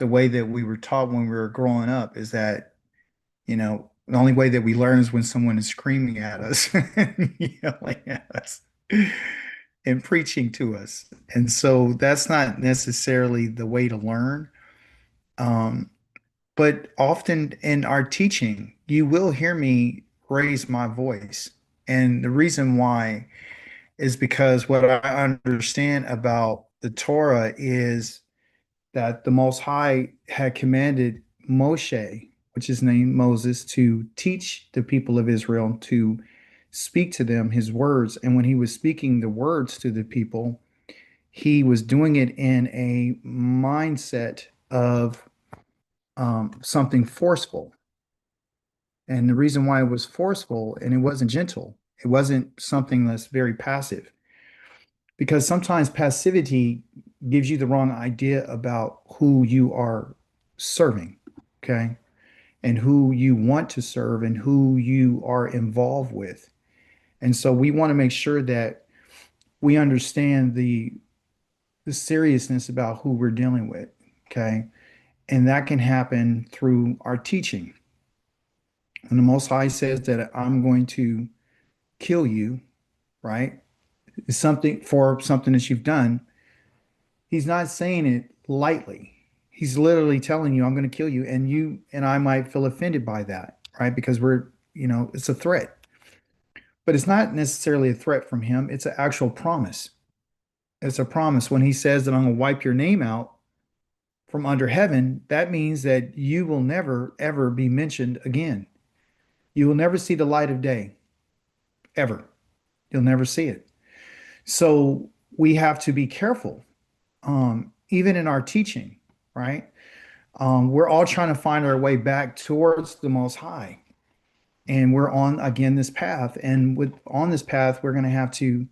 the way that we were taught when we were growing up is that, the only way that we learn is when someone is screaming at us, and yelling at us, and preaching to us. And so that's not necessarily the way to learn. Um, but often in our teaching, you will hear me raise my voice. And the reason why is because what I understand about the Torah is that the Most High had commanded Moshe, which is named Moses, to teach the people of Israel, to speak to them his words. And when he was speaking the words to the people, he was doing it in a mindset of something forceful. And the reason why it was forceful and it wasn't gentle, it wasn't something that's very passive, because sometimes passivity gives you the wrong idea about who you are serving, okay? And who you want to serve and who you are involved with. And so we want to make sure that we understand the seriousness about who we're dealing with, okay? And that can happen through our teaching. When the Most High says that I'm going to kill you, right? It's something for something that you've done. He's not saying it lightly. He's literally telling you, I'm going to kill you. And you and I might feel offended by that, right? Because it's a threat. But it's not necessarily a threat from him. It's an actual promise. It's a promise. When he says that I'm going to wipe your name out from under heaven, that means that you will never, ever be mentioned again. You will never see the light of day, ever. You'll never see it. So we have to be careful, even in our teaching, right? We're all trying to find our way back towards the Most High. And we're on, again, this path. And on this path, we're going to have to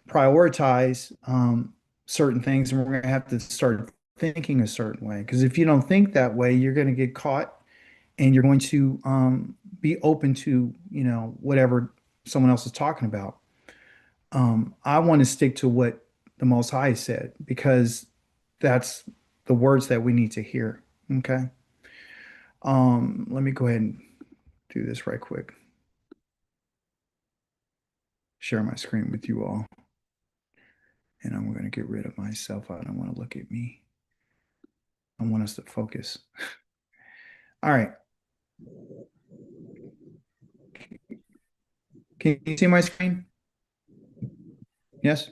prioritize certain things, and we're going to have to start thinking a certain way. Because if you don't think that way, you're going to get caught, and you're going to be open to, whatever someone else is talking about. I want to stick to what the Most High said, because that's the words that we need to hear. Okay. Let me go ahead and do this right quick. Share my screen with you all. And I'm going to get rid of myself. I don't want to look at me. I want us to focus. All right. Can you see my screen? Yes?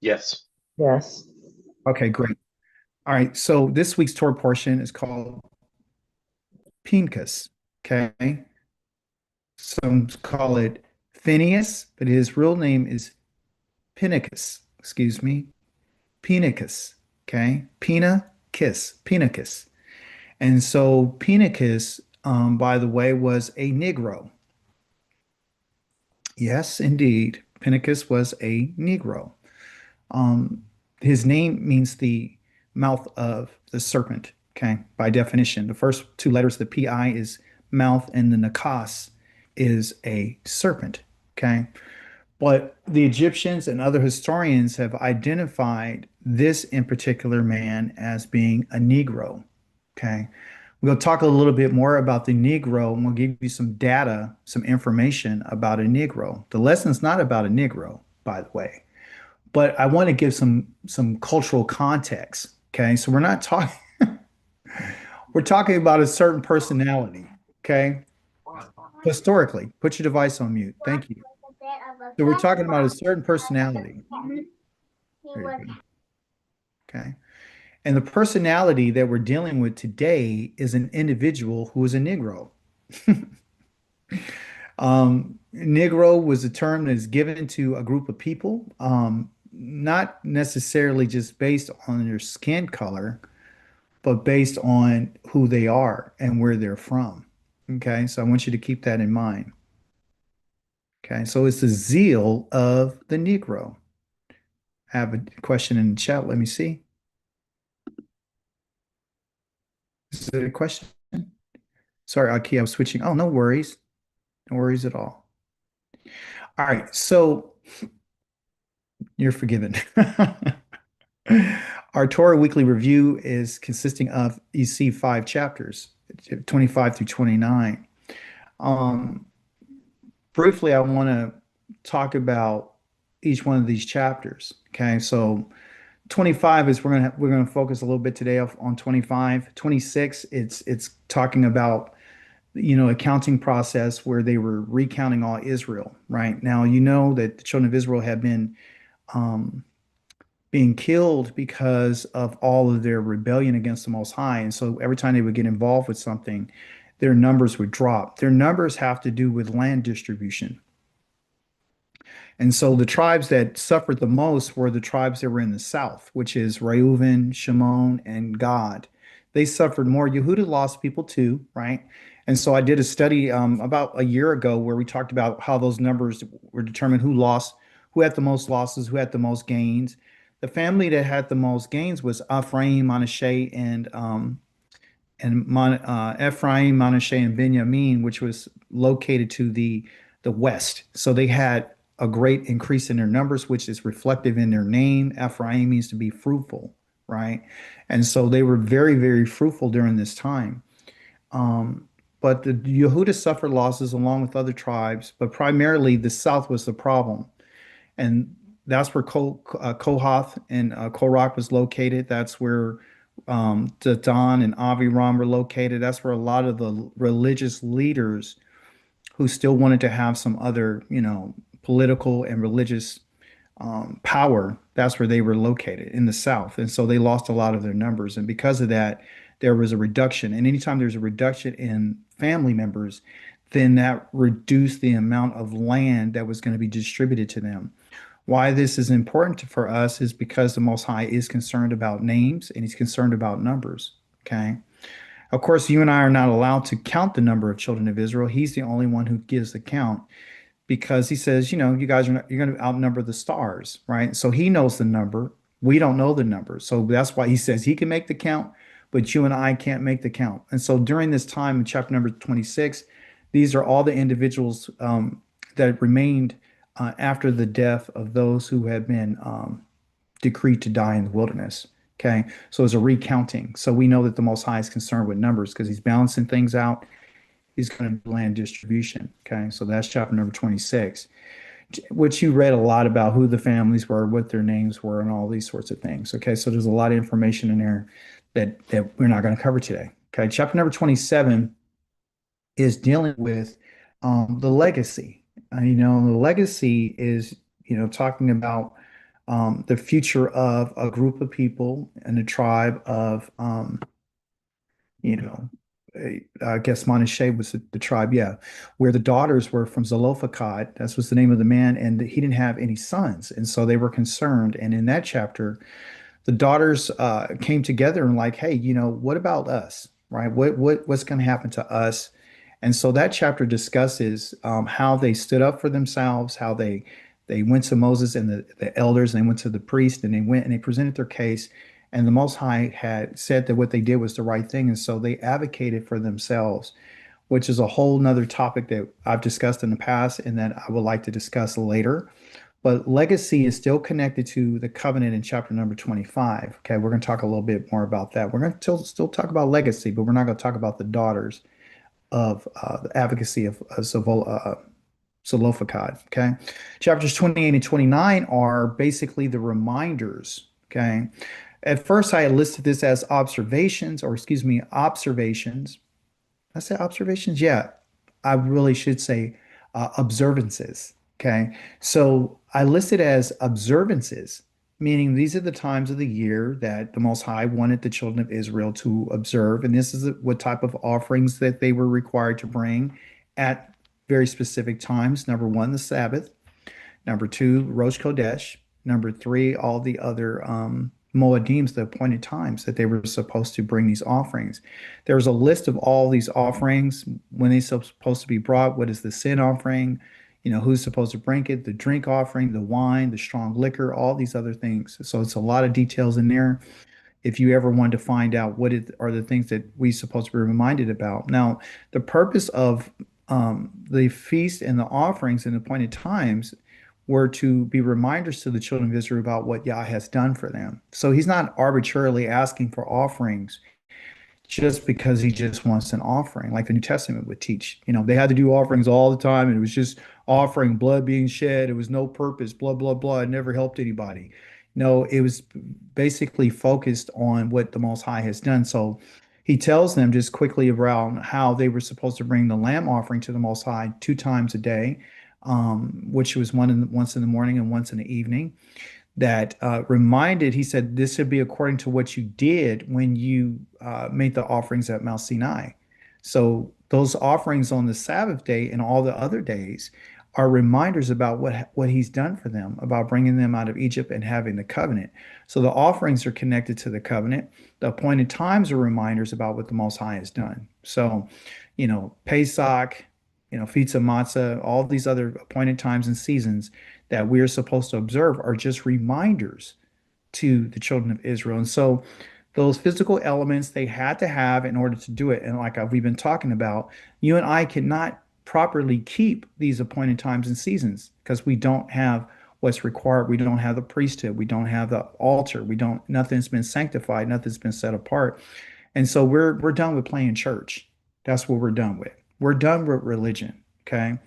Yes. Yes. Okay, great. All right. So this week's Torah portion is called Pinchas. Okay. Some call it Phineas, but his real name is Pinchas. Excuse me. Pinchas. Okay. Pinchas. And so Pinchas, by the way, was a Negro. Yes, indeed. Pinchas was a Negro. Um, his name means the mouth of the serpent. Okay, by definition, the first two letters of the PI is mouth, and the Nakas is a serpent. Okay, but the Egyptians and other historians have identified this in particular man as being a Negro. Okay, we'll talk a little bit more about the Negro, and we'll give you some data, some information about a Negro. The lesson's not about a Negro, by the way, but I want to give some cultural context. Okay, so we're talking about a certain personality. Okay, historically, put your device on mute. Thank you. So we're talking about a certain personality. There you go. Okay, and the personality that we're dealing with today is an individual who is a Negro. Negro was a term that is given to a group of people, not necessarily just based on their skin color, but based on who they are and where they're from. Okay, so I want you to keep that in mind. Okay, so it's the zeal of the Negro. I have a question in the chat. Let me see. Is it a question? Sorry, Aki, I was switching. Oh, no worries. No worries at all. All right, so you're forgiven. All Our Torah Weekly Review is consisting of, you see, 5 chapters, 25 through 29. Um, Briefly, I want to talk about each one of these chapters. Okay, so 25 is we're gonna focus a little bit today on 25. 26, it's talking about accounting process where they were recounting all Israel. Right now, you know that the children of Israel have been um, being killed because of all of their rebellion against the Most High. And so every time they would get involved with something, their numbers would drop. Their numbers have to do with land distribution. And so the tribes that suffered the most were the tribes that were in the south, which is Reuven, Shimon, and Gad. They suffered more. Yehuda lost people too, right? And so I did a study about a year ago where we talked about how those numbers were determined who lost, who had the most losses, who had the most gains. The family that had the most gains was Ephraim, Manasseh, and Ephraim, Manasseh, and Benjamin, which was located to the west. So they had a great increase in their numbers, which is reflective in their name. Ephraim means to be fruitful, right? And so they were very, very fruitful during this time. Um, but the Yehuda suffered losses along with other tribes, but primarily the south was the problem. And that's where Kohath and Korach was located. That's where Datan and Aviram were located. That's where a lot of the religious leaders who still wanted to have some other, political and religious power, that's where they were located in the South. And so they lost a lot of their numbers. And because of that, there was a reduction. And anytime there's a reduction in family members, then that reduced the amount of land that was going to be distributed to them. Why this is important for us is because the Most High is concerned about names and he's concerned about numbers. Okay. Of course, you and I are not allowed to count the number of children of Israel. He's the only one who gives the count because he says, you guys you're going to outnumber the stars, right? So he knows the number. We don't know the number. So that's why he says he can make the count, but you and I can't make the count. And so during this time in chapter number 26, these are all the individuals that remained after the death of those who had been decreed to die in the wilderness. Okay, so it's a recounting. So we know that the Most High is concerned with numbers because he's balancing things out. He's going to do land distribution. Okay, so that's chapter number 26, which you read a lot about who the families were, what their names were, and all these sorts of things. Okay, so there's a lot of information in there that we're not going to cover today. Okay, chapter number 27 is dealing with the legacy. The legacy is, talking about the future of a group of people and a tribe of, you know, I guess Manasseh was the tribe, yeah, where the daughters were from Zelophehad. That was the name of the man, and he didn't have any sons, and so they were concerned. And in that chapter, the daughters came together and like, hey, what about us, right? What's going to happen to us? And so that chapter discusses how they stood up for themselves, how they went to Moses and the elders, and they went to the priest, and they went and they presented their case. And the Most High had said that what they did was the right thing, and so they advocated for themselves, which is a whole nother topic that I've discussed in the past and that I would like to discuss later. But legacy is still connected to the covenant in chapter number 25. Okay, we're going to talk a little bit more about that. We're going to still talk about legacy, but we're not going to talk about the daughters of the advocacy of Zelophehad. Okay, chapters 28 and 29 are basically the reminders. Okay, at first I had listed this as observations, or excuse me, observations. I say observations? Yeah, I really should say observances. Okay. So I listed as observances, meaning these are the times of the year that the Most High wanted the children of Israel to observe. And this is what type of offerings that they were required to bring at very specific times. Number one, the Sabbath. Number two, Rosh Kodesh. Number three, all the other Moedims, the appointed times that they were supposed to bring these offerings. There's a list of all these offerings, when they're supposed to be brought. What is the sin offering? Who's supposed to bring it, the drink offering, the wine, the strong liquor, all these other things. So it's a lot of details in there. If you ever want to find out are the things that we supposed to be reminded about. Now, the purpose of the feast and the offerings and appointed times were to be reminders to the children of Israel about what Yah has done for them. So he's not arbitrarily asking for offerings just because he just wants an offering, like the New Testament would teach. They had to do offerings all the time, and it was just offering, blood being shed. It was no purpose, blah, blah, blah. It never helped anybody. No, it was basically focused on what the Most High has done. So he tells them just quickly around how they were supposed to bring the lamb offering to the Most High 2 times a day, which was once in the morning and once in the evening that reminded, he said, this should be according to what you did when you made the offerings at Mount Sinai. So those offerings on the Sabbath day and all the other days are reminders about what he's done for them, about bringing them out of Egypt and having the covenant. So the offerings are connected to the covenant. The appointed times are reminders about what the Most High has done. So, Pesach, Feast of Matzah, all these other appointed times and seasons that we are supposed to observe are just reminders to the children of Israel. And so those physical elements they had to have in order to do it. And like we've been talking about, you and I cannot properly keep these appointed times and seasons because we don't have what's required. We don't have the priesthood. We don't have the altar. Nothing's been sanctified. Nothing's been set apart. And so we're done with playing church. That's what we're done with. We're done with religion. Okay.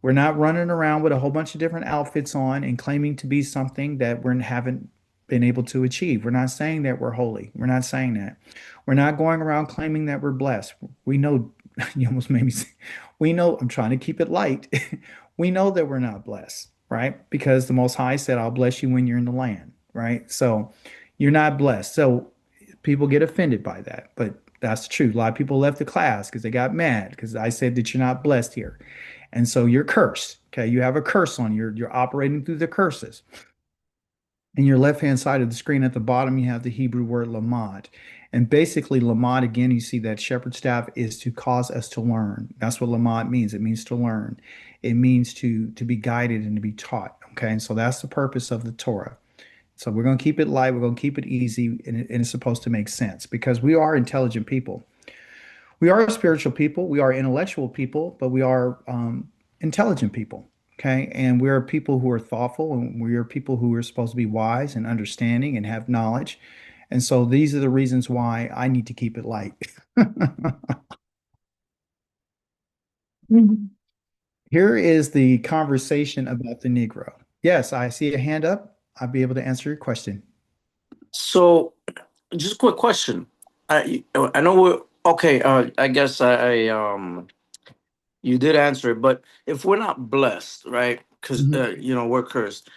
We're not running around with a whole bunch of different outfits on and claiming to be something that we haven't been able to achieve. We're not saying that we're holy. We're not saying that. We're not going around claiming that we're blessed. We know, you almost made me say, we know, I'm trying to keep it light. We know that we're not blessed, right? Because the Most High said, I'll bless you when you're in the land, right? So you're not blessed. So people get offended by that, but that's true. A lot of people left the class because they got mad because I said that you're not blessed here. And so you're cursed. Okay. You have a curse on you. You're operating through the curses. In your left-hand side of the screen at the bottom, you have the Hebrew word lamad. And basically, lamad, again, you see that shepherd staff is to cause us to learn. That's what lamad means. It means to learn. It means to be guided and to be taught. Okay. And so that's the purpose of the Torah. So we're going to keep it light. We're going to keep it easy. And it's supposed to make sense because we are intelligent people. We are spiritual people, we are intellectual people, but we are intelligent people. Okay. And we are people who are thoughtful and we are people who are supposed to be wise and understanding and have knowledge. And so these are the reasons why I need to keep it light. Here is the conversation about the Negro. Yes, I see a hand up. I'll be able to answer your question. So, just a quick question. I know we're okay. I guess you did answer it, but if we're not blessed, right? Because Mhm. we're cursed.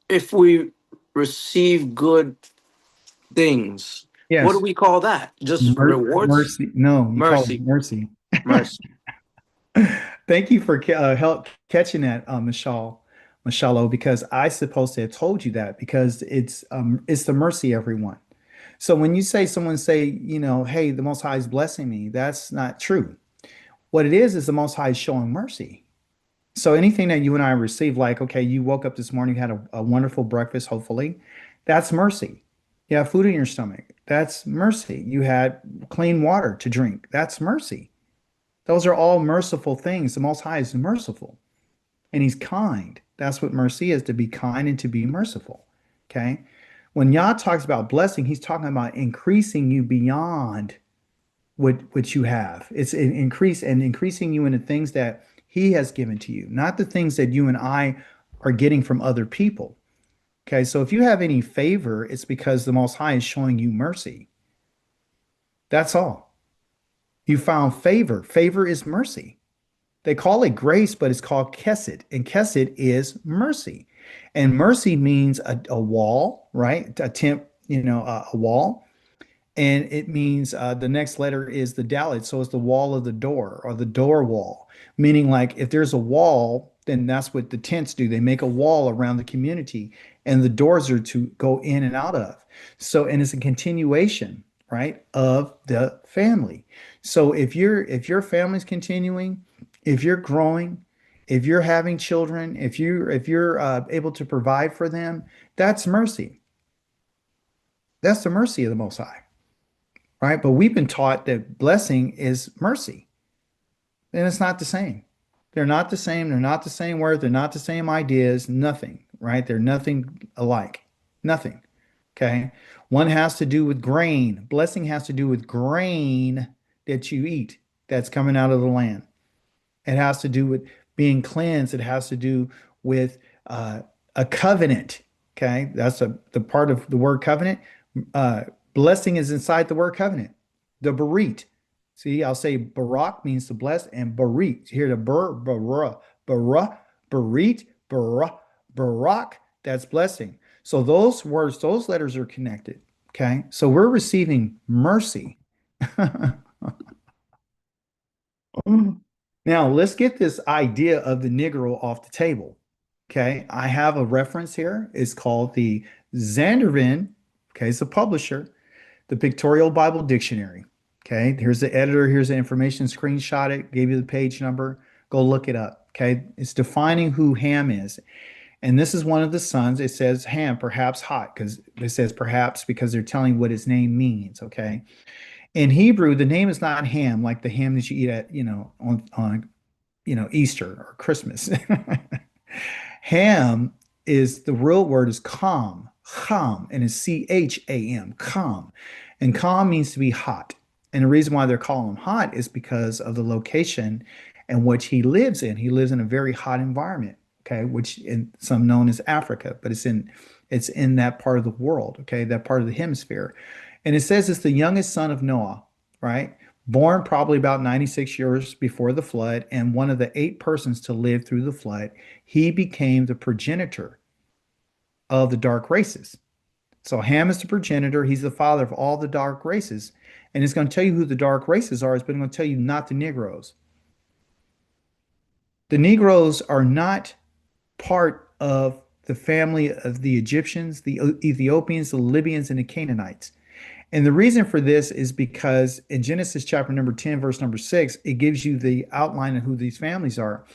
If we receive good things, what do Yes. we call that? Just rewards? Mercy. No, you call it Mercy, mercy. mercy. Thank you for help catching that, Michelle, because I supposed to have told you that because it's the mercy, everyone. So when you say someone say, hey, the Most High is blessing me, that's not true. What it is the Most High is showing mercy. So anything that you and I receive, like, okay, you woke up this morning, had a wonderful breakfast, hopefully, that's mercy. You have food in your stomach, that's mercy. You had clean water to drink, that's mercy. Those are all merciful things. The Most High is merciful and He's kind. That's what mercy is, to be kind and to be merciful. Okay. When Yah talks about blessing, He's talking about increasing you beyond what you have. It's an increase and increasing you in the things that He has given to you, not the things that you and I are getting from other people. Okay. So if you have any favor, it's because the Most High is showing you mercy. That's all. You found favor. Favor is mercy. They call it grace, but it's called kesed, and kesed is mercy. And mercy means a wall, right? A temp, a wall. And it means the next letter is the dalet, so it's the wall of the door or the door wall, meaning like if there's a wall, then that's what the tents do. They make a wall around the community, and the doors are to go in and out of. So, and it's a continuation, right, of the family. So if your family's continuing, if you're growing, if you're having children, if you're able to provide for them, that's mercy. That's the mercy of the Most High, right? But we've been taught that blessing is mercy, and it's not the same. They're not the same. They're not the same word. They're not the same ideas. Nothing, right? They're nothing alike. Nothing. Okay. One has to do with grain. Blessing has to do with grain that you eat that's coming out of the land. It has to do with being cleansed. It has to do with a covenant. Okay. That's the part of the word covenant. Uh, Blessing is inside the word covenant. The berit. See, I'll say barak means to bless, and berit. Here the berit, barak, that's blessing. So those words, those letters are connected. Okay. So we're receiving mercy. Now, let's get this idea of the Negro off the table. Okay. I have a reference here. It's called the Zandervan. Okay. It's a publisher, the Pictorial Bible Dictionary. Okay. Here's the editor. Here's the information. Screenshot it. Gave you the page number. Go look it up. Okay. It's defining who Ham is. And this is one of the sons. It says Ham, perhaps hot, because it says perhaps because they're telling what his name means. Okay. In Hebrew, the name is not Ham, like the ham that you eat at, on Easter or Christmas. Ham is the real word is Cham, and it's Cham, Cham. And Cham means to be hot. And the reason why they're calling him hot is because of the location in which he lives in. He lives in a very hot environment, okay, which in some known as Africa, but it's in that part of the world, okay, that part of the hemisphere. And it says it's the youngest son of Noah, right? Born probably about 96 years before the flood, and one of the 8 persons to live through the flood. He became the progenitor of the dark races. So Ham is the progenitor. He's the father of all the dark races. And it's going to tell you who the dark races are, but it's going to tell you not the Negroes. The Negroes are not part of the family of the Egyptians, the Ethiopians, the Libyans, and the Canaanites. And the reason for this is because in Genesis chapter number 10, verse number 6, it gives you the outline of who these families are.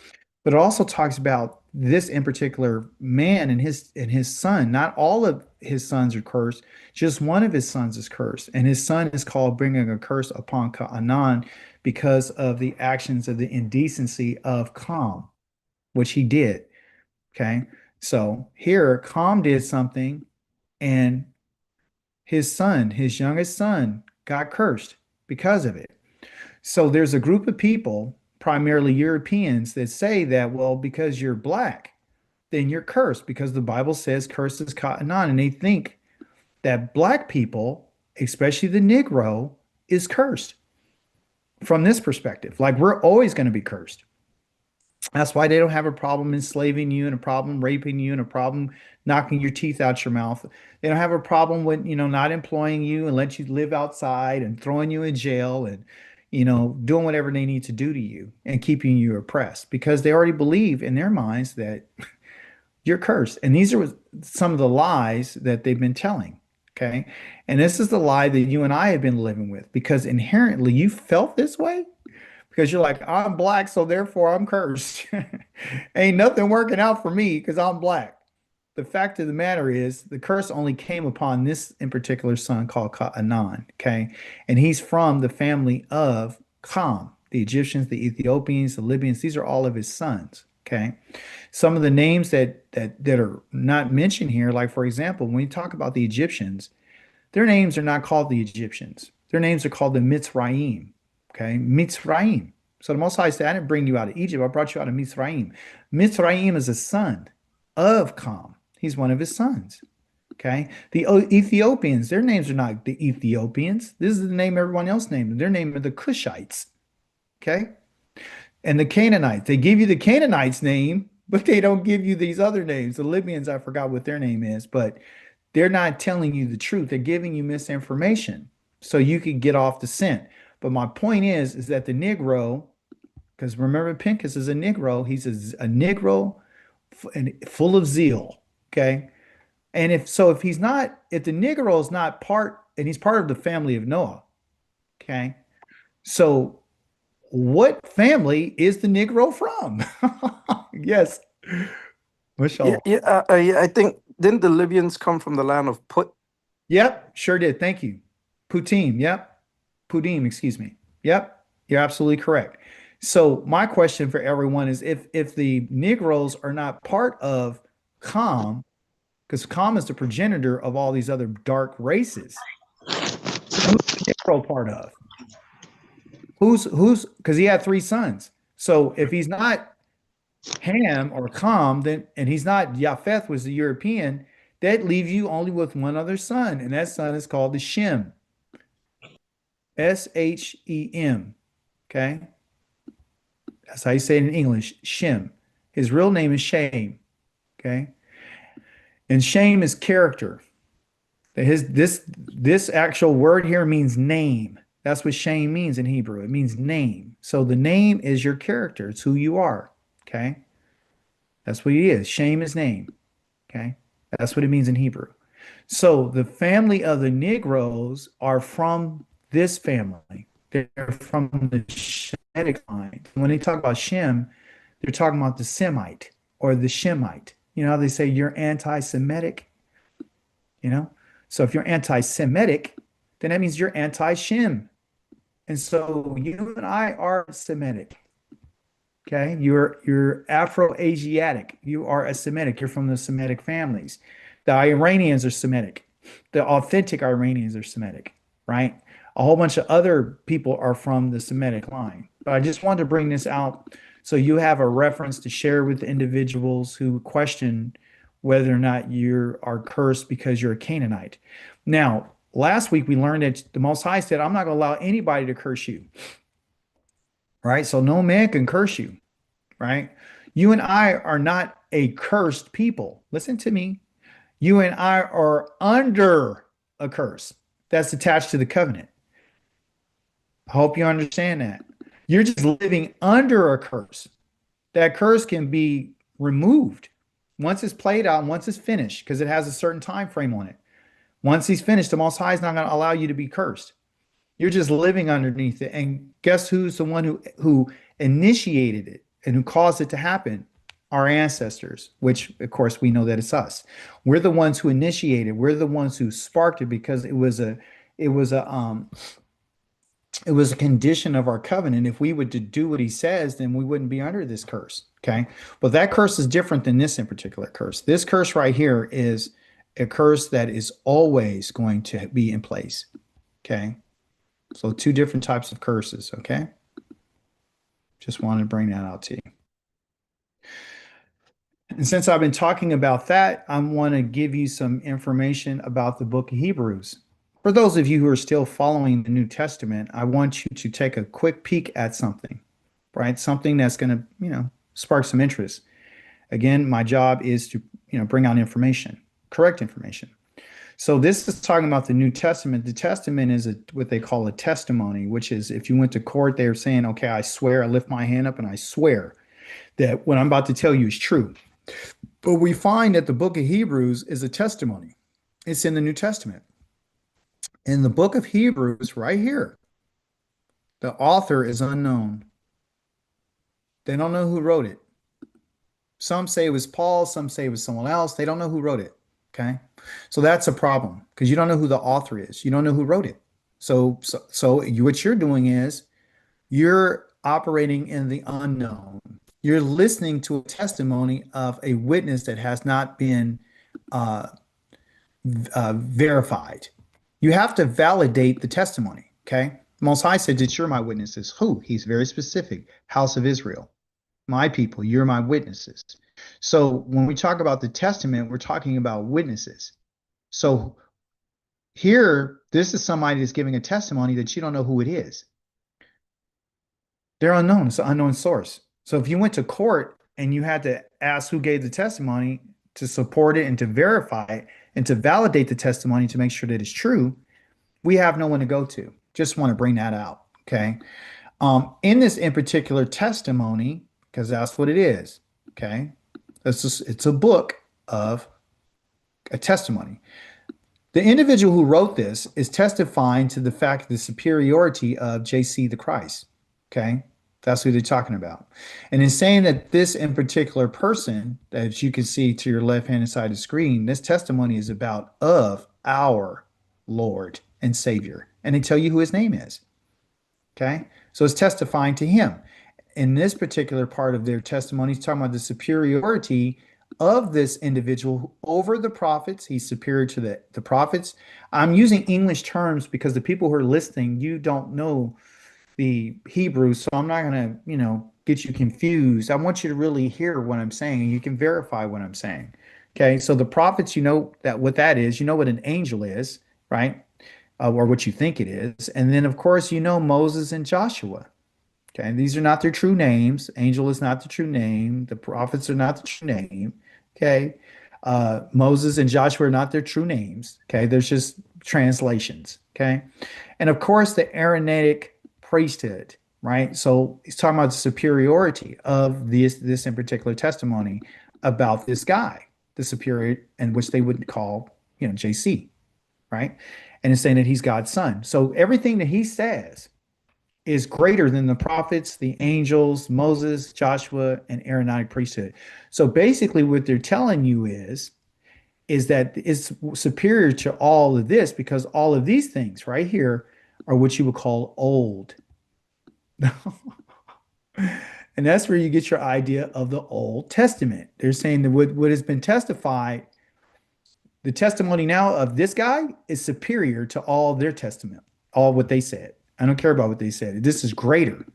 But it also talks about this in particular man and his son. Not all of his sons are cursed, just one of his sons is cursed. And his son is called bringing a curse upon Canaan because of the actions of the indecency of Ham, which he did. Okay. So here, Ham did something, and his son, his youngest son, got cursed because of it. So there's a group of people, primarily Europeans, that say that, well, because you're black, then you're cursed because the Bible says cursed is Canaan. And they think that black people, especially the Negro, is cursed from this perspective. Like we're always going to be cursed. That's why they don't have a problem enslaving you and a problem raping you and a problem knocking your teeth out your mouth. They don't have a problem with, not employing you and let you live outside and throwing you in jail and, doing whatever they need to do to you and keeping you oppressed because they already believe in their minds that you're cursed. And these are some of the lies that they've been telling. Okay. And this is the lie that you and I have been living with because inherently you felt this way. Because you're like, I'm black, so therefore I'm cursed. Ain't nothing working out for me because I'm black. The fact of the matter is, the curse only came upon this in particular son called Canaan, okay? And he's from the family of Ham, the Egyptians, the Ethiopians, the Libyans. These are all of his sons, okay? Some of the names that are not mentioned here, like for example, when you talk about the Egyptians, their names are not called the Egyptians. Their names are called the Mitzrayim. Okay, Mitzrayim. So the Most High said, I didn't bring you out of Egypt. I brought you out of Mitzrayim. Mitzrayim is a son of Ham. He's one of his sons. Okay. The Ethiopians, their names are not the Ethiopians. This is the name everyone else named them. Their name are the Cushites. Okay. And the Canaanites, they give you the Canaanites name, but they don't give you these other names. The Libyans, I forgot what their name is, but they're not telling you the truth. They're giving you misinformation so you can get off the scent. But my point is that the Negro, because remember Pincus is a Negro, he's a Negro full of zeal, okay? And if the Negro is not part, and he's part of the family of Noah, okay? So what family is the Negro from? Yes. Michelle. Yeah, I think, didn't the Libyans come from the land of Put? Yep, sure did. Thank you. Putim, yep. Pudim, excuse me. Yep, you're absolutely correct. So my question for everyone is if the Negroes are not part of Kham, because Kham is the progenitor of all these other dark races, then who's the Negro part of? Who's because he had three sons. So if he's not Ham or Kham, then and he's not Japheth was the European, that leaves you only with one other son, and that son is called the Shem. Shem. Okay. That's how you say it in English, Shem. His real name is Shem. Okay. And Shem is character. This actual word here means name. That's what Shem means in Hebrew. It means name. So the name is your character. It's who you are. Okay. That's what he is. Shem is name. Okay. That's what it means in Hebrew. So the family of the Negroes are from this family. They're from the Shemitic line. When they talk about Shem, they're talking about the Semite or the Shemite. You know how they say you're anti-Semitic? You know? So if you're anti-Semitic, then that means you're anti-Shem. And so you and I are Semitic. Okay? You're Afro-Asiatic. You are a Semitic. You're from the Semitic families. The Iranians are Semitic. The authentic Iranians are Semitic, right? A whole bunch of other people are from the Semitic line. But I just wanted to bring this out so you have a reference to share with individuals who question whether or not you are cursed because you're a Canaanite. Now, last week we learned that the Most High said, I'm not going to allow anybody to curse you, right? So no man can curse you, right? You and I are not a cursed people. Listen to me. You and I are under a curse that's attached to the covenant. I hope you understand that. You're just living under a curse. That curse can be removed once it's played out, once it's finished, because it has a certain time frame on it. Once he's finished, the Most High is not going to allow you to be cursed. You're just living underneath it. And guess who's the one who initiated it and who caused it to happen? Our ancestors, which of course we know that it's us. We're the ones who initiated. We're the ones who sparked it because it was a condition of our covenant. If we were to do what he says, then we wouldn't be under this curse. Okay. But that curse is different than this in particular curse. This curse right here is a curse that is always going to be in place. Okay. So two different types of curses. Okay. Just wanted to bring that out to you. And since I've been talking about that, I want to give you some information about the book of Hebrews. For those of you who are still following the New Testament, I want you to take a quick peek at something, right? Something that's going to, spark some interest. Again, my job is to, bring out information, correct information. So this is talking about the New Testament. The Testament is what they call a testimony, which is if you went to court, they're saying, okay, I swear, I lift my hand up and I swear that what I'm about to tell you is true. But we find that the book of Hebrews is a testimony. It's in the New Testament. In the book of Hebrews, right here, the author is unknown. They don't know who wrote it. Some say it was Paul, some say it was someone else. They don't know who wrote it. Okay. So that's a problem because you don't know who the author is. You don't know who wrote it. So what you're doing is you're operating in the unknown. You're listening to a testimony of a witness that has not been verified. You have to validate the testimony, okay? Most High said that you're my witnesses. Who? He's very specific. House of Israel. My people, you're my witnesses. So when we talk about the testament, we're talking about witnesses. So here, this is somebody that's giving a testimony that you don't know who it is. They're unknown. It's an unknown source. So if you went to court and you had to ask who gave the testimony to support it and to verify it and to validate the testimony to make sure that it's true, we have no one to go to. Just want to bring that out, okay? In this in particular testimony, because that's what it is, okay? It's a book of a testimony. The individual who wrote this is testifying to the fact of the superiority of JC the Christ, okay? That's who they're talking about. And in saying that this in particular person, as you can see to your left-hand side of the screen, this testimony is about of our Lord and Savior. And they tell you who his name is. Okay? So it's testifying to him. in this particular part of their testimony, he's talking about the superiority of this individual over the prophets. He's superior to the prophets. I'm using English terms because the people who are listening, you don't know the Hebrew, so I'm not going to, get you confused. I want you to really hear what I'm saying, and you can verify what I'm saying. Okay, so the prophets, you know that what that is, you know what an angel is, right? Or what you think it is. And then, of course, you know Moses and Joshua. Okay, these are not their true names. Angel is not the true name. The prophets are not the true name. Okay, Moses and Joshua are not their true names. Okay, there's just translations. Okay, and of course, the Aaronitic priesthood, right? So he's talking about the superiority of this in particular testimony about this guy, the superior, and which they would call, JC, right? And it's saying that he's God's son. So everything that he says is greater than the prophets, the angels, Moses, Joshua, and Aaronitic priesthood. So basically, what they're telling you is that it's superior to all of this because all of these things right here are what you would call old. And that's where you get your idea of the Old Testament. They're saying that what has been testified, the testimony now of this guy is superior to all their testament, all what they said. I don't care about what they said. This is greater.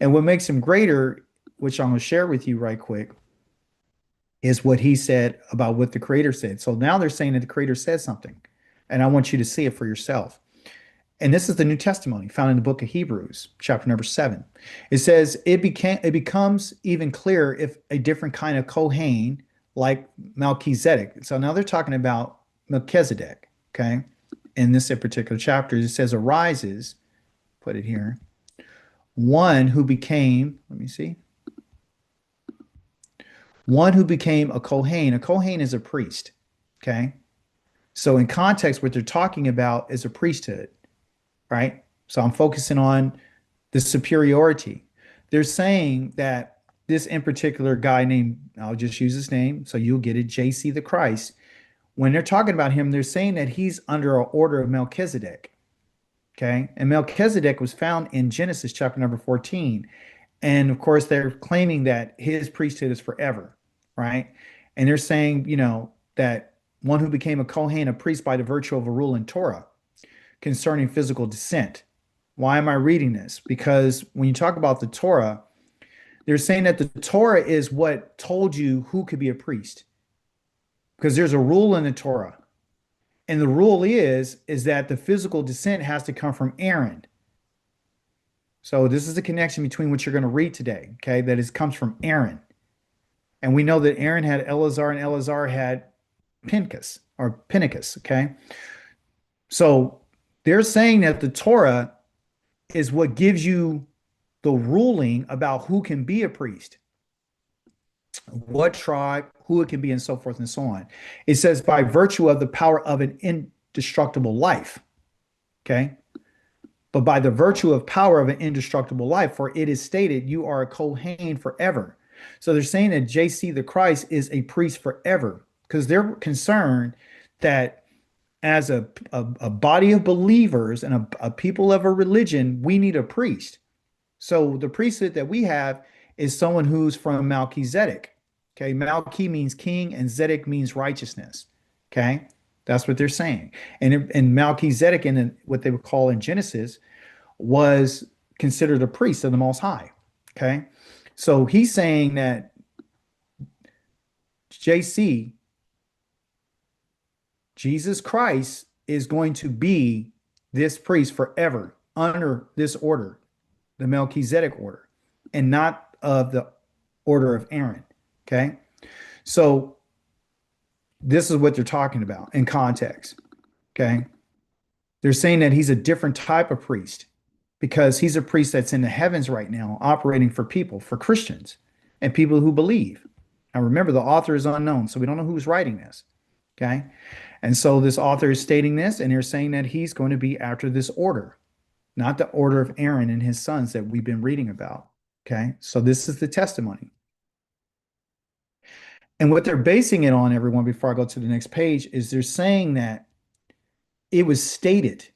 And what makes him greater, which I'm going to share with you right quick, is what he said about what the Creator said. So now they're saying that the Creator said something. And I want you to see it for yourself. And this is the New Testimony found in the book of Hebrews, chapter number 7. It says, it becomes even clearer if a different kind of Kohen, like Melchizedek. So now they're talking about Melchizedek, okay? In this particular chapter, it says, arises, put it here, one who became, let me see, one who became a Kohen. A Kohen is a priest, okay? So in context, what they're talking about is a priesthood. Right? So I'm focusing on the superiority. They're saying that this in particular guy named, I'll just use his name so you'll get it, JC the Christ. When they're talking about him, they're saying that he's under an order of Melchizedek. Okay. And Melchizedek was found in Genesis chapter number 14. And of course, they're claiming that his priesthood is forever. Right. And they're saying, that one who became a Kohen, a priest by the virtue of a rule in Torah concerning physical descent. Why am I reading this? Because when you talk about the Torah, they're saying that the Torah is what told you who could be a priest. Because there's a rule in the Torah. And the rule is that the physical descent has to come from Aaron. So this is the connection between what you're going to read today, okay? That it comes from Aaron. And we know that Aaron had Eleazar and Eleazar had Pinchas, okay? So they're saying that the Torah is what gives you the ruling about who can be a priest, what tribe, who it can be, and so forth and so on. It says by virtue of the power of an indestructible life. Okay. But by the virtue of power of an indestructible life, for it is stated, you are a Kohen forever. So they're saying that JC the Christ is a priest forever because they're concerned that as a body of believers and a people of a religion, we need a priest. So the priesthood that we have is someone who's from Melchizedek. Okay, Malchi means king and Zedek means righteousness. Okay, that's what they're saying. And Melchizedek, in what they would call in Genesis, was considered a priest of the Most High. Okay, so he's saying that JC, Jesus Christ, is going to be this priest forever under this order, the Melchizedek order, and not of the order of Aaron. Okay. So this is what they're talking about in context. Okay. They're saying that he's a different type of priest because he's a priest that's in the heavens right now, operating for people, for Christians and people who believe. Now remember, the author is unknown, so we don't know who's writing this. Okay. And so this author is stating this, and they're saying that he's going to be after this order, not the order of Aaron and his sons that we've been reading about. Okay. So this is the testimony. And what they're basing it on, everyone, before I go to the next page, is they're saying that it was stated.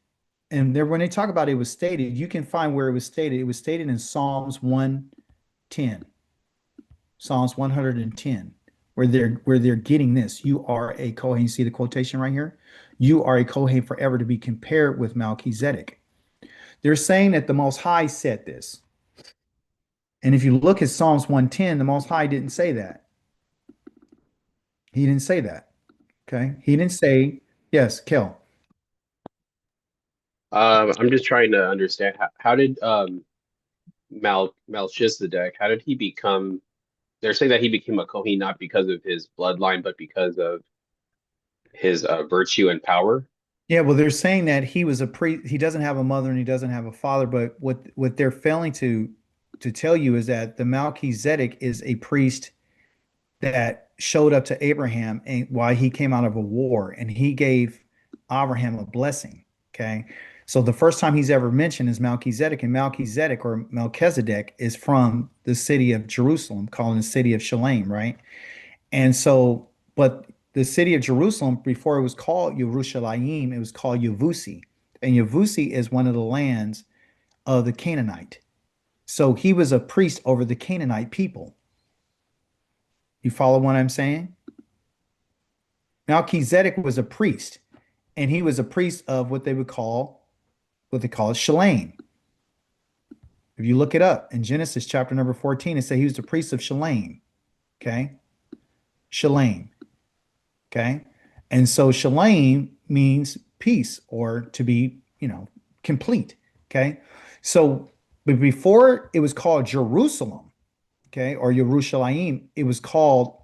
And when they talk about it was stated, you can find where it was stated. It was stated in Psalms 1, 110. Psalms 110, where they're getting this. You are a Kohen. You see the quotation right here? You are a Kohen forever to be compared with Melchizedek. They're saying that the Most High said this. And if you look at Psalms 110, the Most High didn't say that. He didn't say that. Okay. He didn't say, yes, Kel. I'm just trying to understand how did Melchizedek, how did he become? They're saying that he became a Kohen not because of his bloodline, but because of his virtue and power. Yeah, well, they're saying that he was a priest. He doesn't have a mother and he doesn't have a father. But what they're failing to tell you is that the Melchizedek is a priest that showed up to Abraham and while he came out of a war, and he gave Abraham a blessing. Okay, so the first time he's ever mentioned is Melchizedek, and Melchizedek or Melchizedek is from the city of Jerusalem, called the city of Shalem, right? And so, but the city of Jerusalem, before it was called Yerushalayim, it was called Yavusi. And Yavusi is one of the lands of the Canaanite. So he was a priest over the Canaanite people. You follow what I'm saying? Melchizedek was a priest, and he was a priest of what they call Shalem. If you look it up in Genesis chapter number 14, it says he was the priest of Shalem. Okay? Shalem. Okay. And so Shalem means peace or to be, complete. Okay. So, but before it was called Jerusalem, okay, or Yerushalayim, it was called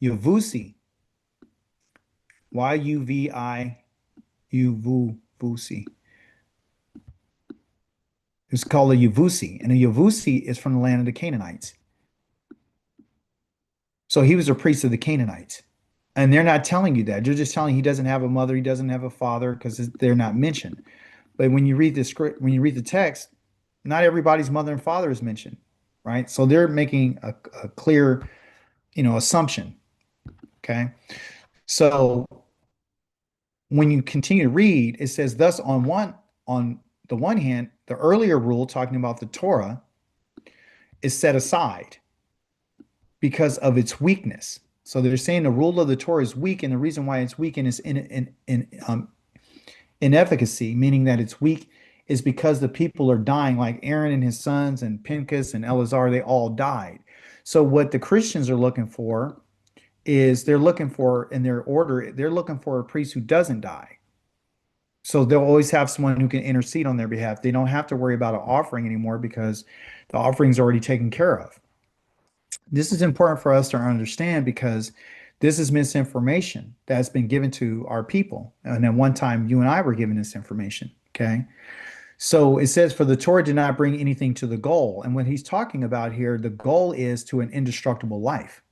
Yavusi. Yuvi Uvusi. It's called a Yavusi, and a Yavusi is from the land of the Canaanites. So he was a priest of the Canaanites. And they're not telling you that. They're just telling you he doesn't have a mother, he doesn't have a father, because they're not mentioned. But when you read the script, when you read the text, not everybody's mother and father is mentioned, right? So they're making a clear, assumption. Okay. So when you continue to read, it says, thus on the one hand, the earlier rule talking about the Torah is set aside because of its weakness. So they're saying the rule of the Torah is weak, and the reason why it's weak and is inefficacy, meaning that it's weak, is because the people are dying, like Aaron and his sons and Pinchas and Eleazar, they all died. So what the Christians are looking for is they're looking for, in their order, they're looking for a priest who doesn't die. So they'll always have someone who can intercede on their behalf. They don't have to worry about an offering anymore because the offering's already taken care of. This is important for us to understand because this is misinformation that's been given to our people. And at one time, you and I were given this information. Okay. So it says, for the Torah did not bring anything to the goal. And what he's talking about here, the goal is to an indestructible life.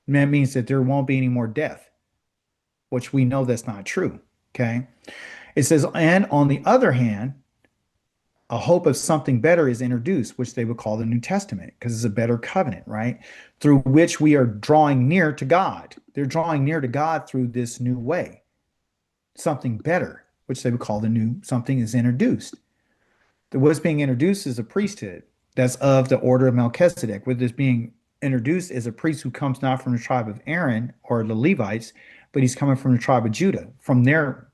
And that means that there won't be any more death, which we know that's not true. Okay. It says, and on the other hand, a hope of something better is introduced, which they would call the New Testament, because it's a better covenant, right? Through which we are drawing near to God. They're drawing near to God through this new way. Something better, which they would call the new, something is introduced. What's being introduced is a priesthood that's of the order of Melchizedek. What is being introduced is a priest who comes not from the tribe of Aaron or the Levites, but he's coming from the tribe of Judah, from their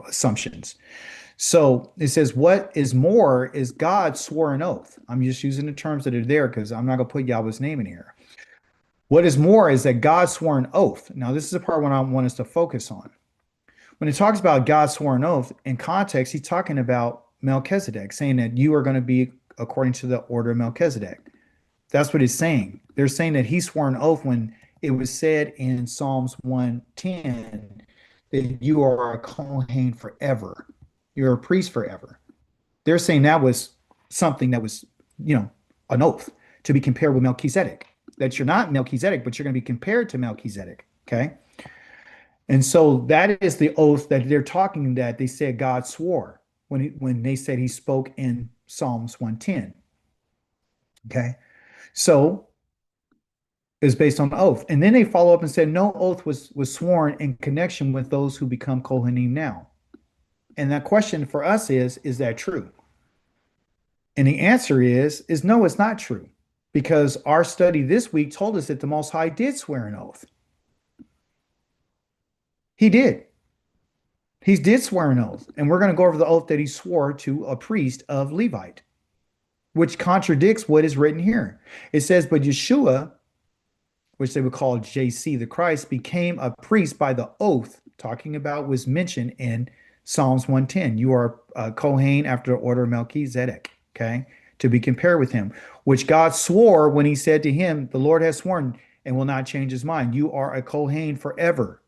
assumptions. So it says, what is more is God swore an oath. I'm just using the terms that are there because I'm not going to put Yahweh's name in here. What is more is that God swore an oath. Now, this is the part when I want us to focus on. When it talks about God swore an oath, in context, he's talking about Melchizedek, saying that you are going to be according to the order of Melchizedek. That's what he's saying. They're saying that he swore an oath when it was said in Psalms 110 that you are a Kohen forever. You're a priest forever. They're saying that was something that was, an oath to be compared with Melchizedek. That you're not Melchizedek, but you're going to be compared to Melchizedek. Okay. And so that is the oath that they're talking, that they said God swore when they said he spoke in Psalms 110. Okay. So it's based on the oath. And then they follow up and said no oath was sworn in connection with those who become Kohanim now. And that question for us is that true? And the answer is no, it's not true. Because our study this week told us that the Most High did swear an oath. He did. He did swear an oath. And we're going to go over the oath that he swore to a priest of Levite, which contradicts what is written here. It says, but Yeshua, which they would call JC the Christ, became a priest by the oath, talking about was mentioned in Psalms 110. You are a Kohen after the order of Melchizedek, okay, to be compared with him, which God swore when he said to him, the Lord has sworn and will not change his mind. You are a Kohen forever.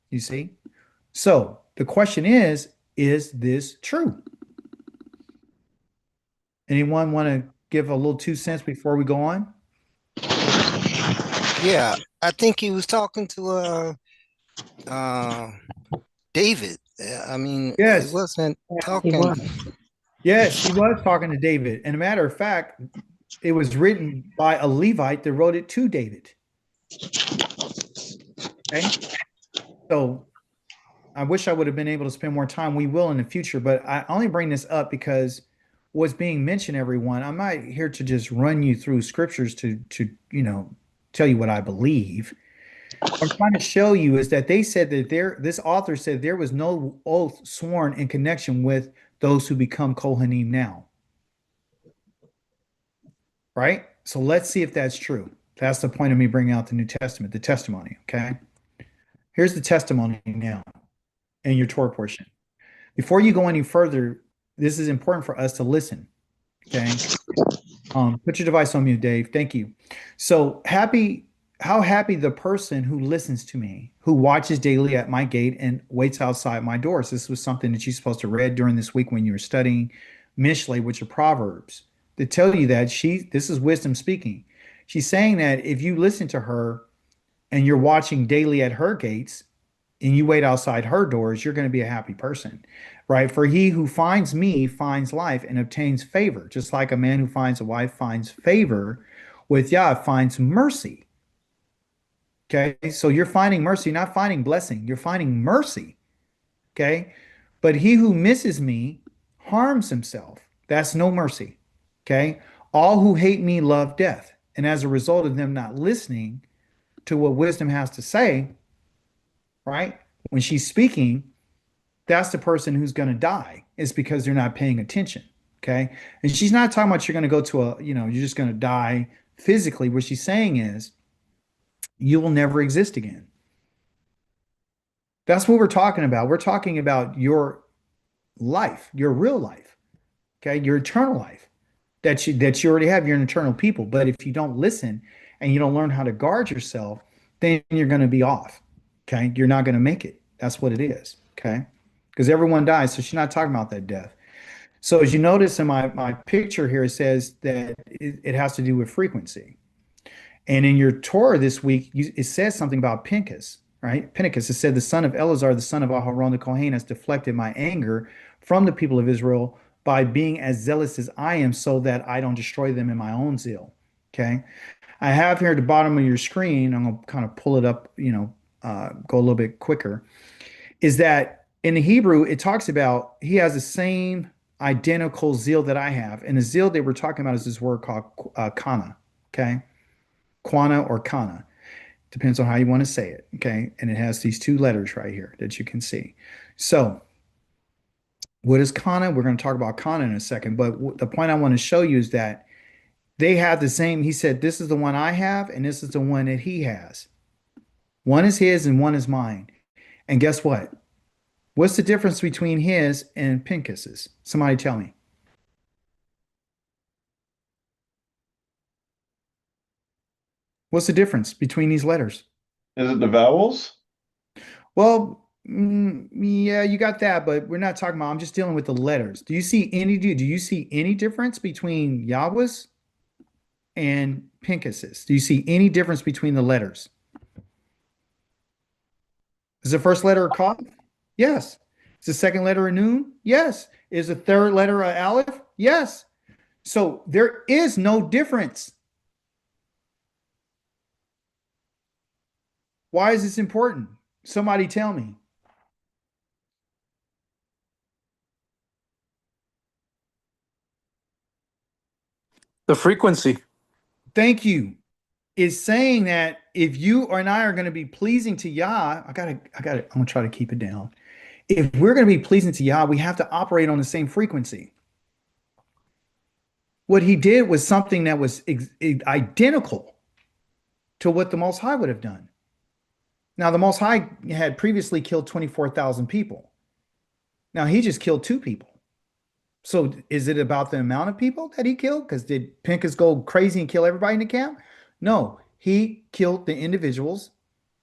You see? So the question is this true? Anyone want to give a little 2 cents before we go on? Yeah, I think he was talking to uh David. I mean, it Yes. wasn't He talking. was. Yes, he was talking to David. And a matter of fact, it was written by a Levite that wrote it to David. Okay. So I wish I would have been able to spend more time. We will in the future, but I only bring this up because what's being mentioned, everyone. I'm not here to just run you through scriptures to tell you what I believe. What I'm trying to show you is that they said that this author said there was no oath sworn in connection with those who become Kohanim now. Right? So let's see if that's true. That's the point of me bringing out the New Testament, the testimony. Okay. Here's the testimony now in your Torah portion. Before you go any further, this is important for us to listen. Okay. Put your device on mute, Dave. Thank you. So how happy the person who listens to me, who watches daily at my gate and waits outside my doors. This was something that you're supposed to read during this week when you were studying Mishlei, which are Proverbs, to tell you that this is wisdom speaking. She's saying that if you listen to her and you're watching daily at her gates and you wait outside her doors, you're going to be a happy person, right? For he who finds me finds life and obtains favor, just like a man who finds a wife finds favor with Yah, finds mercy. Okay, so you're finding mercy, not finding blessing, you're finding mercy. Okay, but he who misses me harms himself. That's no mercy. Okay, all who hate me love death. And as a result of them not listening to what wisdom has to say, right? When she's speaking, that's the person who's going to die. It's because they're not paying attention. Okay. And she's not talking about you're going to go to you're just going to die physically. What she's saying is you will never exist again. That's what we're talking about. We're talking about your life, your real life. Okay. Your eternal life that you already have. You're an eternal people. But if you don't listen and you don't learn how to guard yourself, then you're going to be off. Okay. You're not going to make it. That's what it is. Okay. Because everyone dies. So she's not talking about that death. So as you notice in my picture here, it says that it has to do with frequency. And in your Torah this week, it says something about Pinchas, right? Pinchas, it said, the son of Eleazar, the son of Aharon the Kohen, has deflected my anger from the people of Israel by being as zealous as I am so that I don't destroy them in my own zeal. Okay. I have here at the bottom of your screen, I'm going to kind of pull it up, go a little bit quicker, is that in the Hebrew, it talks about he has the same identical zeal that I have. And the zeal that we're talking about is this word called kana, okay? Quana or kana. Depends on how you want to say it, okay? And it has these 2 letters right here that you can see. So what is kana? We're going to talk about kana in a second. But the point I want to show you is that they have the same. He said, this is the one I have, and this is the one that he has. One is his and one is mine. And guess what? What's the difference between his and Pinchas's? Somebody tell me. What's the difference between these letters? Is it the vowels? Well, yeah, you got that, but we're not talking about, I'm just dealing with the letters. Do you see any difference between Yahweh's and Pinchas's? Do you see any difference between the letters? Is the first letter a Kaf? Yes. Is the second letter a Nun? Yes. Is the third letter a Aleph? Yes. So there is no difference. Why is this important? Somebody tell me. The frequency. Thank you. Is saying that if you and I are going to be pleasing to Yah, I'm gonna try to keep it down. If we're going to be pleasing to Yah, we have to operate on the same frequency. What he did was something that was identical to what the Most High would have done. Now, the Most High had previously killed 24,000 people. Now, he just killed 2 people. So is it about the amount of people that he killed? Because did Pincus go crazy and kill everybody in the camp? No, he killed the individuals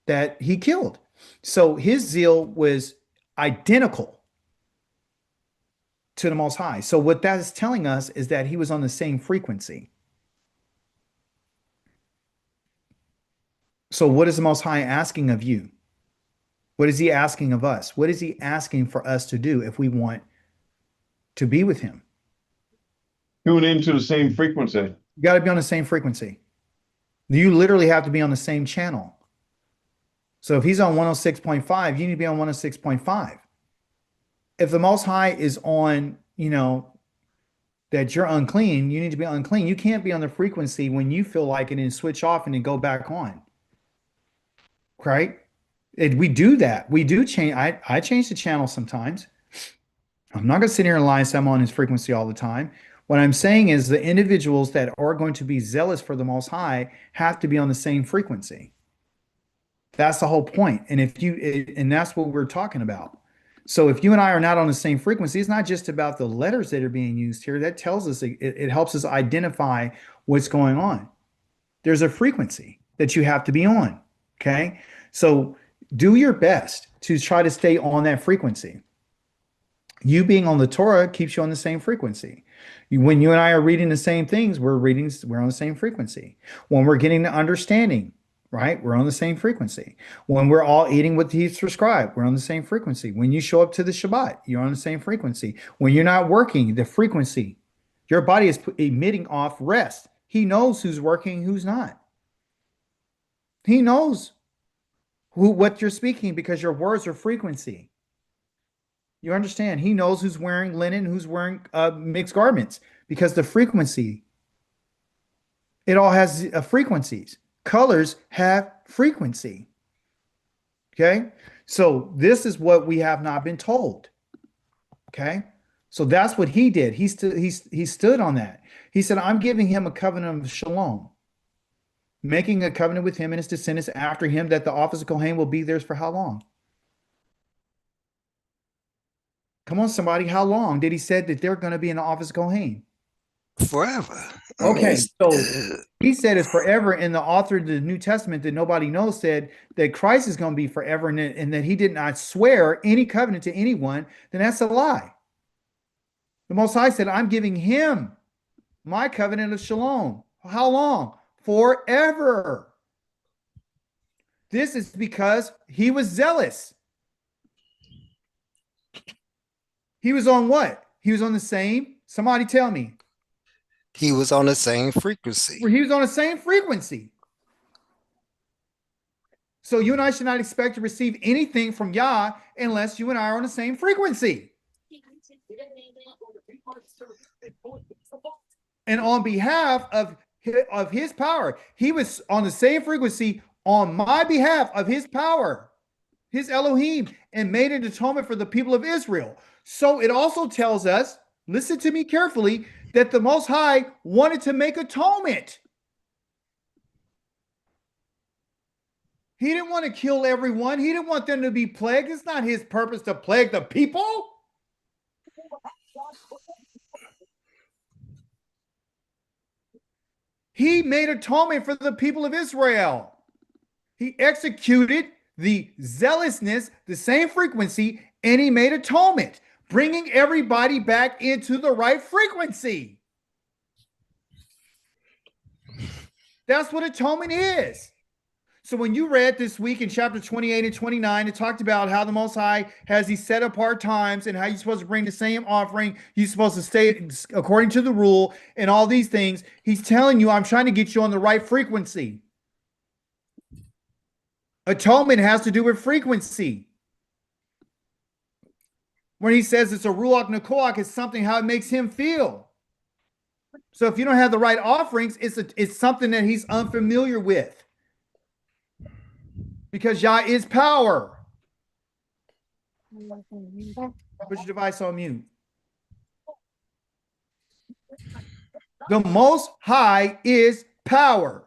that he killed. So his zeal was identical to the Most High. So what that is telling us is that he was on the same frequency. So what is the Most High asking of you? What is he asking of us? What is he asking for us to do if we want to be with him? Tune into the same frequency. You got to be on the same frequency. You literally have to be on the same channel. So if he's on 106.5, you need to be on 106.5. If the Most High is on, that you're unclean, you need to be unclean. You can't be on the frequency when you feel like it and switch off and then go back on. Right? We do that. We do change. I change the channel sometimes. I'm not going to sit here and lie and say I'm on his frequency all the time. What I'm saying is the individuals that are going to be zealous for the Most High have to be on the same frequency. That's the whole point. And that's what we're talking about. So if you and I are not on the same frequency, it's not just about the letters that are being used here. That tells us, it helps us identify what's going on. There's a frequency that you have to be on. Okay. So do your best to try to stay on that frequency. You being on the Torah keeps you on the same frequency. When you and I are reading the same things, we're on the same frequency. When we're getting the understanding, right? We're on the same frequency. When we're all eating what he's prescribed, we're on the same frequency. When you show up to the Shabbat, you're on the same frequency. When you're not working, the frequency, your body is emitting off rest. He knows who's working, who's not. He knows what you're speaking because your words are frequency. You understand? He knows who's wearing linen, who's wearing mixed garments because the frequency, it all has frequencies. Colors have frequency. Okay. So this is what we have not been told. Okay. So that's what he did. He stood on that. He said, I'm giving him a covenant of shalom, making a covenant with him and his descendants after him that the office of Kohen will be theirs for how long? Come on, somebody. How long did he said that they're going to be in the office of Kohen? Forever. Okay, so he said it's forever, and the author of the New Testament that nobody knows said that Christ is going to be forever, and that he did not swear any covenant to anyone, then that's a lie. The Most High said, I'm giving him my covenant of shalom. How long? Forever. This is because he was zealous. He was on what? He was on the same. Somebody tell me. He was on the same frequency. He was on the same frequency. So you and I should not expect to receive anything from Yah unless you and I are on the same frequency. And on behalf of his power, he was on the same frequency on my behalf of his power, his Elohim, and made an atonement for the people of Israel. So it also tells us, listen to me carefully, that the Most High wanted to make atonement. He didn't want to kill everyone. He didn't want them to be plagued. It's not his purpose to plague the people. He made atonement for the people of Israel. He executed the zealousness, the same frequency, and he made atonement, bringing everybody back into the right frequency. That's what atonement is. So when you read this week in chapter 28 and 29, it talked about how the Most High has these set apart times and how you're supposed to bring the same offering. You're supposed to stay according to the rule and all these things. He's telling you, I'm trying to get you on the right frequency. Atonement has to do with frequency. When he says it's a ruach nekoach, it's something how it makes him feel. So if you don't have the right offerings, it's something that he's unfamiliar with. Because Yah is power. Put your device on mute. The Most High is power.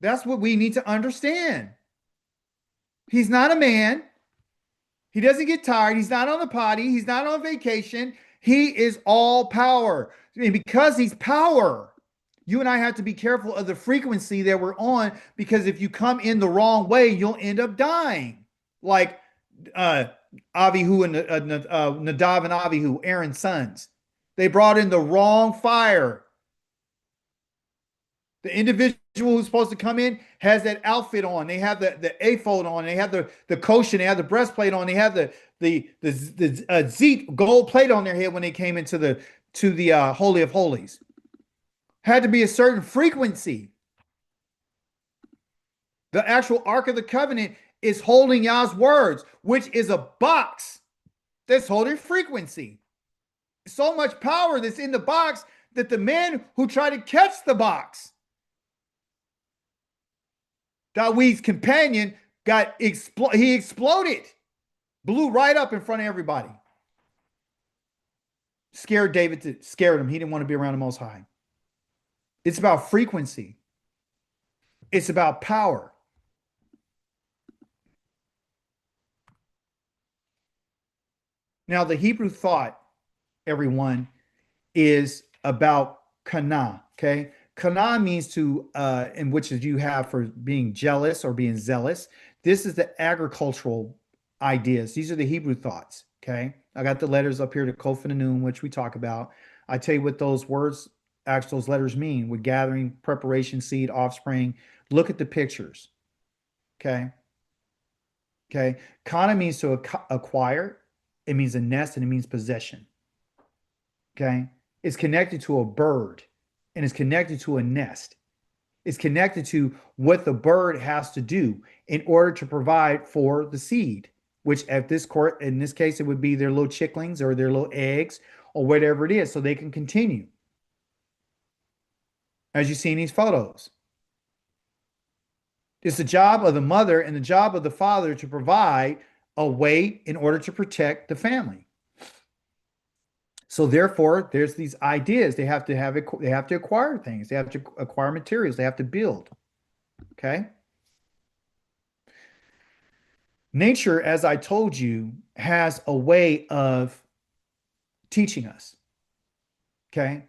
That's what we need to understand. He's not a man. He doesn't get tired. He's not on the potty. He's not on vacation. He is all power. And because he's power, you and I have to be careful of the frequency that we're on, because if you come in the wrong way, you'll end up dying. Like Avihu and Nadav and Avihu, Aaron's sons. They brought in the wrong fire. The individual who's supposed to come in has that outfit on. They have the ephod on. They have the kosher. They have the breastplate on. They have the zit gold plate on their head when they came into the Holy of Holies. Had to be a certain frequency. The actual Ark of the Covenant is holding Yah's words, which is a box that's holding frequency. So much power that's in the box that the man who tried to catch the box, Dawid's companion, he exploded, blew right up in front of everybody. Scared him. He didn't want to be around the Most High. It's about frequency. It's about power. Now, the Hebrew thought, everyone, is about kana, okay? Kana means to, in which you have for being jealous or being zealous. This is the agricultural ideas. These are the Hebrew thoughts, okay? I got the letters up here to Kof and Anum, which we talk about. I tell you what those words, actually those letters mean with gathering, preparation, seed, offspring. Look at the pictures, okay? Okay, kana means to acquire. It means a nest, and it means possession. Okay, it's connected to a bird, and it's connected to a nest. It's connected to what the bird has to do in order to provide for the seed, which in this case, it would be their little chicklings or their little eggs or whatever it is, so they can continue. As you see in these photos, it's the job of the mother and the job of the father to provide a way in order to protect the family. So therefore, there's these ideas. They have to acquire things. They have to acquire materials. They have to build. Okay. Nature, as I told you, has a way of teaching us. Okay.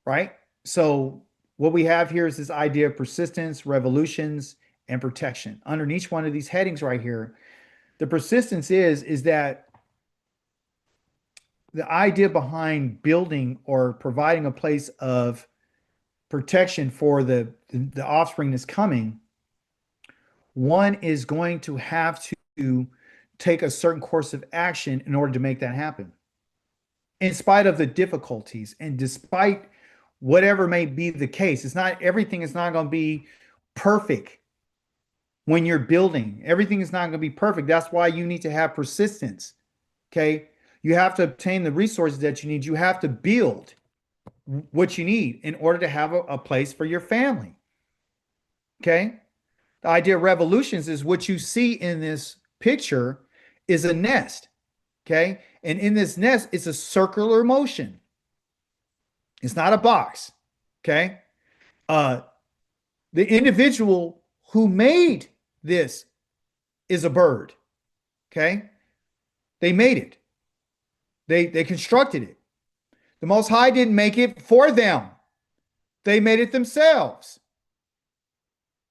Right. So what we have here is this idea of persistence, revolutions, and protection. Underneath each one of these headings right here, the persistence is that the idea behind building or providing a place of protection for the offspring that's coming, one is going to have to take a certain course of action in order to make that happen. In spite of the difficulties and despite whatever may be the case, everything is not going to be perfect. When you're building, everything is not going to be perfect. That's why you need to have persistence. Okay. You have to obtain the resources that you need. You have to build what you need in order to have a place for your family. Okay. The idea of revolutions is what you see in this picture is a nest. Okay. And in this nest, it's a circular motion. It's not a box. Okay. The individual who made this is a bird. Okay. They made it. They constructed it. The Most High didn't make it for them. They made it themselves.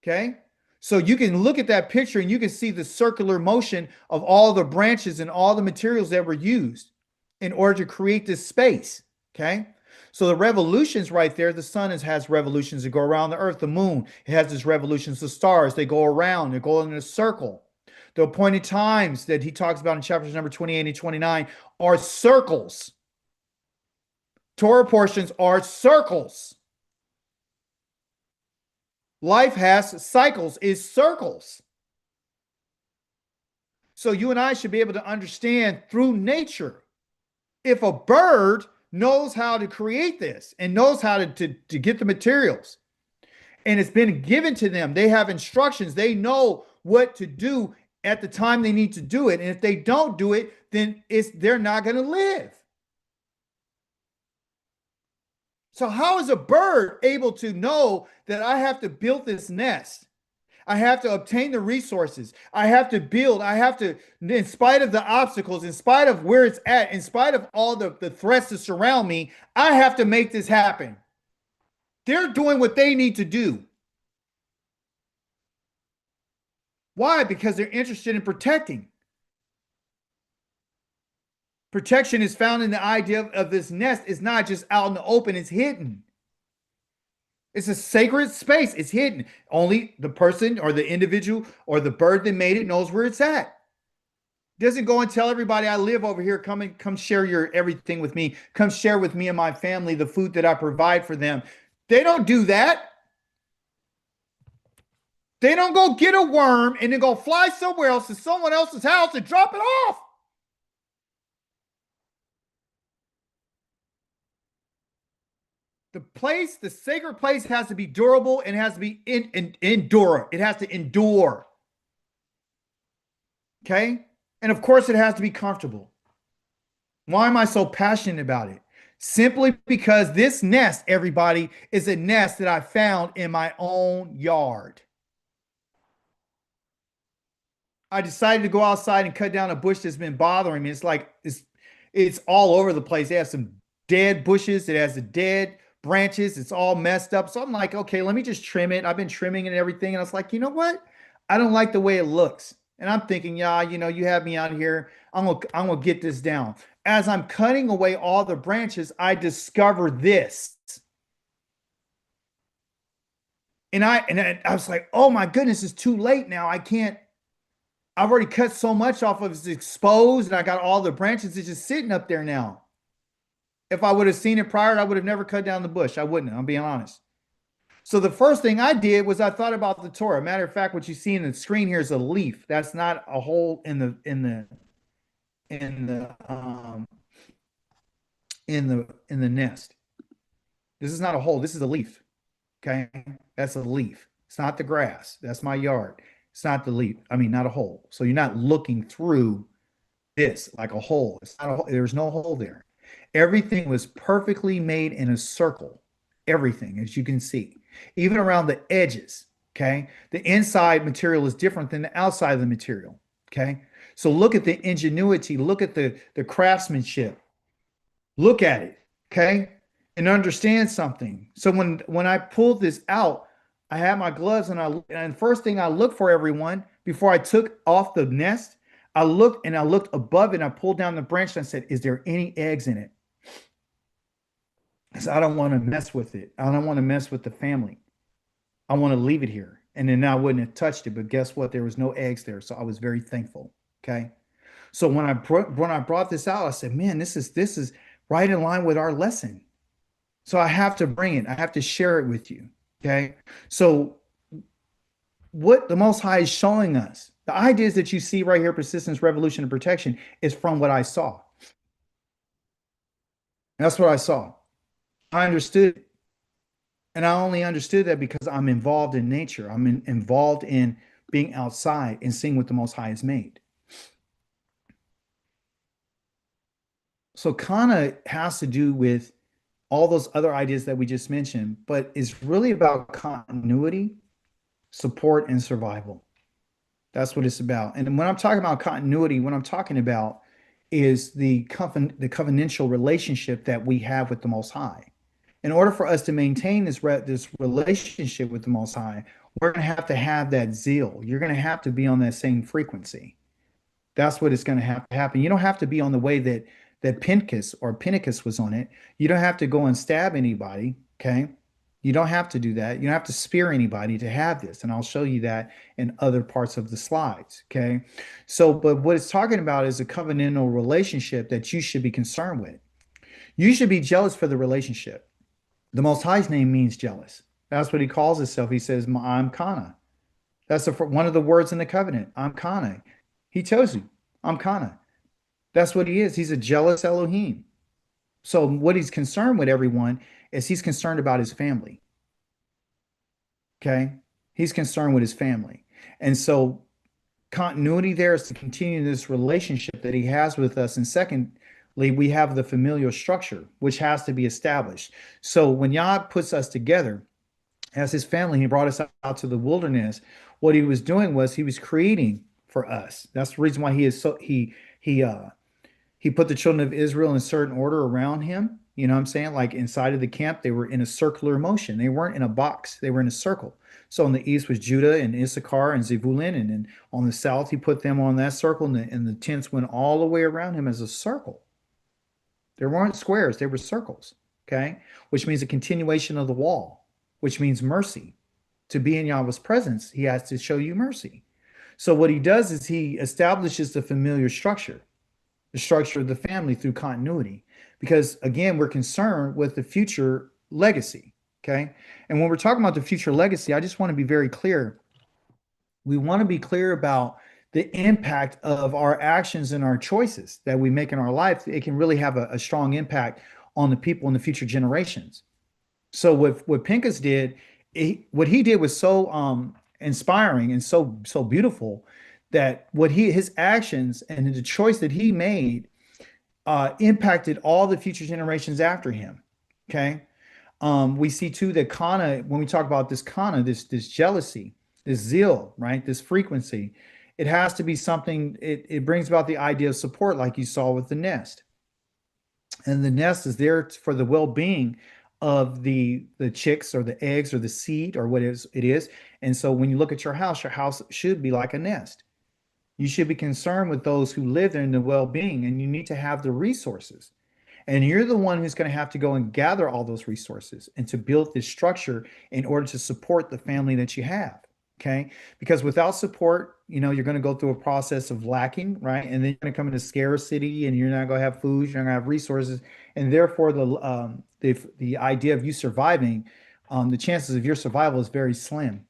Okay. So you can look at that picture and you can see the circular motion of all the branches and all the materials that were used in order to create this space. Okay. So the revolutions right there, the sun has revolutions that go around the earth. The moon, it has its revolutions. The stars, they go around, they go in a circle. The appointed times that he talks about in chapters number 28 and 29 are circles. Torah portions are circles. Life has cycles, is circles. So you and I should be able to understand through nature if a bird knows how to create this and knows how to get the materials, and it's been given to them, they have instructions, they know what to do at the time they need to do it. And if they don't do it, then they're not going to live. So how is a bird able to know that I have to build this nest? I have to obtain the resources. I have to build. I have to, in spite of the obstacles, in spite of where it's at, in spite of all the threats that surround me, I have to make this happen. They're doing what they need to do. Why? Because they're interested in protecting. Protection is found in the idea of this nest is not just out in the open, it's hidden. It's a sacred space. It's hidden. Only the person or the individual or the bird that made it knows where it's at. Doesn't go and tell everybody I live over here. Come share your everything with me. Come share with me and my family the food that I provide for them. They don't do that. They don't go get a worm and then go fly somewhere else to someone else's house and drop it off. The place, the sacred place has to be durable and has to be endure. It has to endure. Okay? And of course, it has to be comfortable. Why am I so passionate about it? Simply because this nest, everybody, is a nest that I found in my own yard. I decided to go outside and cut down a bush that's been bothering me. It's like it's all over the place. It has some dead bushes. It has the dead branches. It's all messed up. So I'm like, okay, let me just trim it. I've been trimming and everything. And I was like, you know what? I don't like the way it looks. And I'm thinking, yeah, you know, you have me out here. I'm gonna get this down. As I'm cutting away all the branches, I discover this. And I was like, oh my goodness, it's too late now. I've already cut so much off of it's exposed and I got all the branches. It's just sitting up there now. If I would have seen it prior, I would have never cut down the bush. I wouldn't, I'm being honest. So the first thing I did was I thought about the Torah. Matter of fact, what you see in the screen here is a leaf. That's not a hole in the nest. This is not a hole. This is a leaf. Okay, that's a leaf. It's not the grass. That's my yard. It's not the leaf. I mean, not a hole. So you're not looking through this like a hole. It's not a hole. There's no hole there. Everything was perfectly made in a circle. Everything, as you can see, even around the edges. Okay, the inside material is different than the outside of the material. Okay, so look at the ingenuity. Look at the craftsmanship. Look at it. Okay, and understand something. So when I pulled this out, I had my gloves and first thing I looked for, everyone, before I took off the nest, I looked above it and I pulled down the branch and I said, is there any eggs in it? Because I don't want to mess with it. I don't want to mess with the family. I want to leave it here. And then I wouldn't have touched it. But guess what? There was no eggs there. So I was very thankful. Okay. So when I brought this out, I said, man, this is right in line with our lesson. So I have to bring it. I have to share it with you. Okay. So what the Most High is showing us, the ideas that you see right here, persistence, revolution, and protection, is from what I saw. That's what I saw. I understood. And I only understood that because I'm involved in nature. I'm involved in being outside and seeing what the Most High has made. So Kana has to do with all those other ideas that we just mentioned, but it's really about continuity, support, and survival. That's what it's about. And when I'm talking about continuity, what I'm talking about is the covenantal relationship that we have with the Most High. In order for us to maintain this relationship with the Most High, we're going to have that zeal. You're going to have to be on that same frequency. That's what is going to have to happen. You don't have to be on the way that Pinchas was on it. You don't have to go and stab anybody, okay? You don't have to do that. You don't have to spear anybody to have this. And I'll show you that in other parts of the slides, okay? So, but what it's talking about is a covenantal relationship that you should be concerned with. You should be jealous for the relationship. The Most High's name means jealous. That's what he calls himself. He says, I'm Kana. That's one of the words in the covenant. I'm Kana. He tells you, I'm Kana. That's what he is. He's a jealous Elohim. So what he's concerned with everyone is he's concerned about his family. Okay. He's concerned with his family. And so continuity there is to continue this relationship that he has with us. And secondly, we have the familial structure, which has to be established. So when Yah puts us together as his family, he brought us out to the wilderness. What he was doing was he was creating for us. That's the reason why he put the children of Israel in a certain order around him. You know what I'm saying? Like inside of the camp, they were in a circular motion. They weren't in a box. They were in a circle. So on the east was Judah and Issachar and Zebulun, and then on the south he put them on that circle, and the tents went all the way around him as a circle. There weren't squares; they were circles. Okay, which means a continuation of the wall, which means mercy. To be in Yahweh's presence, he has to show you mercy. So what he does is he establishes the familiar structure, the structure of the family through continuity. Because again, we're concerned with the future legacy. Okay. And when we're talking about the future legacy, I just want to be very clear. We want to be clear about the impact of our actions and our choices that we make in our life. It can really have a strong impact on the people in the future generations. So what Pincus did, what he did was so inspiring and so beautiful that his actions and the choice that he made impacted all the future generations after him. Okay. We see too that kana, when we talk about this kana, this jealousy, this zeal, right? This frequency, it has to be something, it brings about the idea of support, like you saw with the nest. And the nest is there for the well-being of the chicks or the eggs or the seed or what it is. And so when you look at your house should be like a nest. You should be concerned with those who live there in the well-being, and you need to have the resources. And you're the one who's going to have to go and gather all those resources and to build this structure in order to support the family that you have. Okay. Because without support, you're going to go through a process of lacking, right? And then you're going to come into scarcity, and you're not going to have food, you're not going to have resources. And therefore, the idea of you surviving, the chances of your survival is very slim.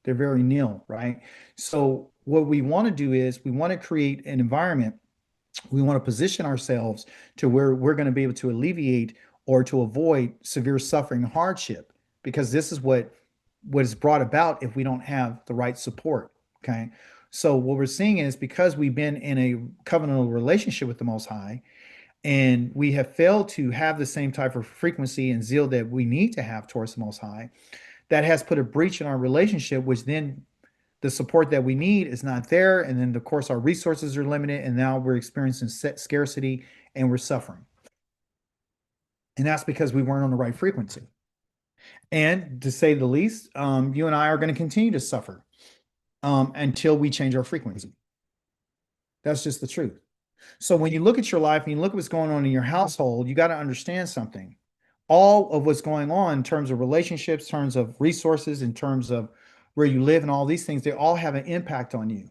They're very nil, right? So what we want to do is we want to create an environment. We want to position ourselves to where we're going to be able to alleviate or to avoid severe suffering and hardship, because this is what is brought about if we don't have the right support. Okay. So what we're seeing is, because we've been in a covenantal relationship with the Most High, and we have failed to have the same type of frequency and zeal that we need to have towards the Most High, that has put a breach in our relationship, which then the support that we need is not there. And then, of course, our resources are limited. And now we're experiencing scarcity and we're suffering. And that's because we weren't on the right frequency. And to say the least, you and I are going to continue to suffer until we change our frequency. That's just the truth. So when you look at your life and you look at what's going on in your household, you got to understand something. All of what's going on in terms of relationships, terms of resources, in terms of where you live and all these things, they all have an impact on you.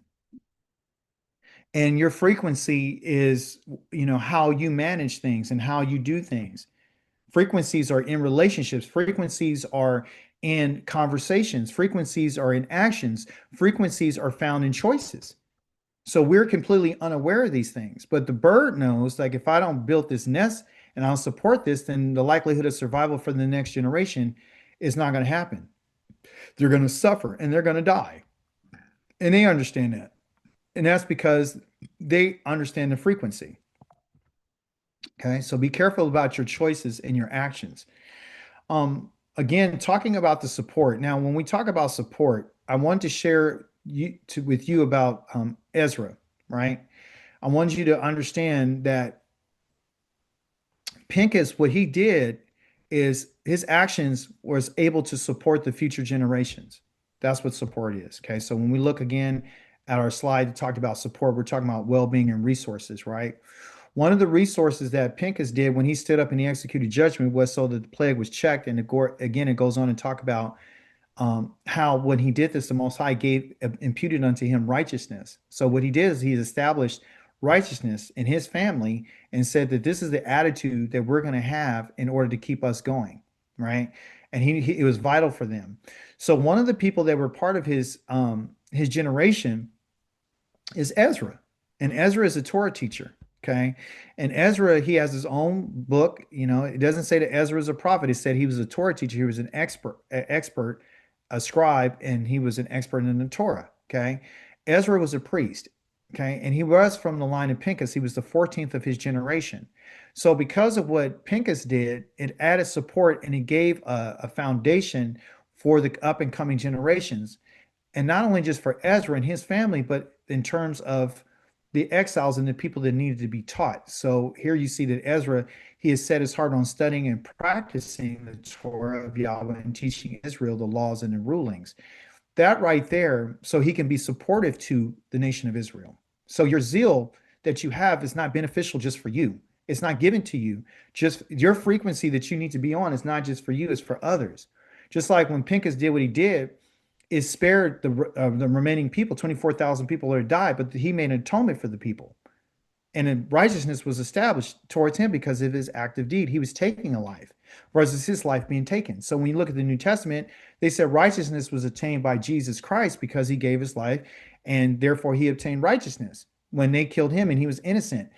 And your frequency is, how you manage things and how you do things. Frequencies are in relationships. Frequencies are in conversations. Frequencies are in actions. Frequencies are found in choices. So we're completely unaware of these things. But the bird knows, like, if I don't build this nest and I'll support this, then the likelihood of survival for the next generation is not going to happen. They're going to suffer and they're going to die. And they understand that. And that's because they understand the frequency. Okay. So be careful about your choices and your actions. Again, talking about the support. Now, when we talk about support, I want to share with you about Ezra, right? I want you to understand that Pincus, what he did is his actions was able to support the future generations. That's what support is. Okay. So when we look again at our slide that talked about support, we're talking about well-being and resources, right? One of the resources that Pincus did when he stood up and he executed judgment was so that the plague was checked. And again, it goes on and talk about how when he did this, the Most High imputed unto him righteousness. So what he did is he established righteousness in his family and said that this is the attitude that we're going to have in order to keep us going, right? And it was vital for them. So one of the people that were part of his generation is Ezra, and Ezra is a Torah teacher. Okay. And Ezra, he has his own book. You know, it doesn't say that Ezra is a prophet. It said he was a Torah teacher. He was an expert, a scribe, and he was an expert in the Torah. Okay. Ezra was a priest. Okay. And he was from the line of Pinchas. He was the 14th of his generation. So because of what Pinchas did, it added support and it gave a foundation for the up and coming generations. And not only just for Ezra and his family, but in terms of the exiles and the people that needed to be taught. So here you see that Ezra, he has set his heart on studying and practicing the Torah of Yahweh and teaching Israel the laws and the rulings. That right there, so he can be supportive to the nation of Israel. So your zeal that you have is not beneficial just for you. It's not given to you. Just your frequency that you need to be on is not just for you, it's for others. Just like when Pinchas did what he did, is spared the remaining people, 24,000 people that died, but he made an atonement for the people. And then righteousness was established towards him because of his active deed. He was taking a life versus his life being taken. So when you look at the New Testament, they said righteousness was attained by Jesus Christ because he gave his life, and therefore he obtained righteousness when they killed him and he was innocent.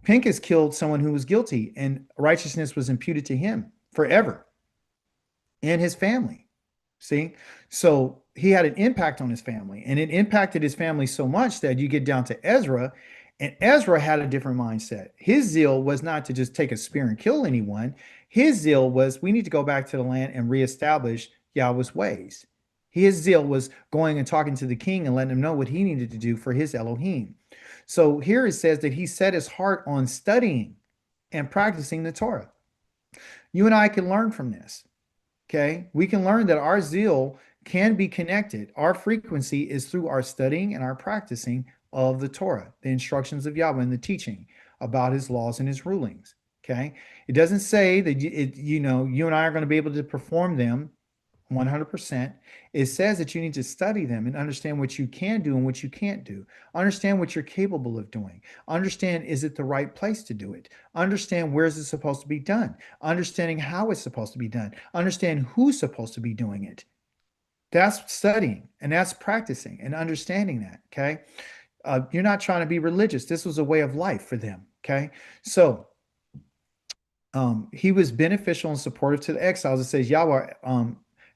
Pinchas killed someone who was guilty, and righteousness was imputed to him forever and his family. See? So he had an impact on his family, and it impacted his family so much that you get down to Ezra, and Ezra had a different mindset. His zeal was not to just take a spear and kill anyone. His zeal was, we need to go back to the land and reestablish Yahweh's ways. His zeal was going and talking to the king and letting him know what he needed to do for his Elohim. So here it says that he set his heart on studying and practicing the Torah. You and I can learn from this. Okay, we can learn that our zeal can be connected. Our frequency is through our studying and our practicing of the Torah, the instructions of Yahweh and the teaching about his laws and his rulings. Okay, it doesn't say that you and I are going to be able to perform them 100%. It says that you need to study them and understand what you can do and what you can't do. Understand what you're capable of doing. Understand, is it the right place to do it? Understand, where is it supposed to be done? Understanding how it's supposed to be done. Understand who's supposed to be doing it. That's studying, and that's practicing and understanding that. Okay. You're not trying to be religious. This was a way of life for them. Okay. So he was beneficial and supportive to the exiles. It says, Yahweh,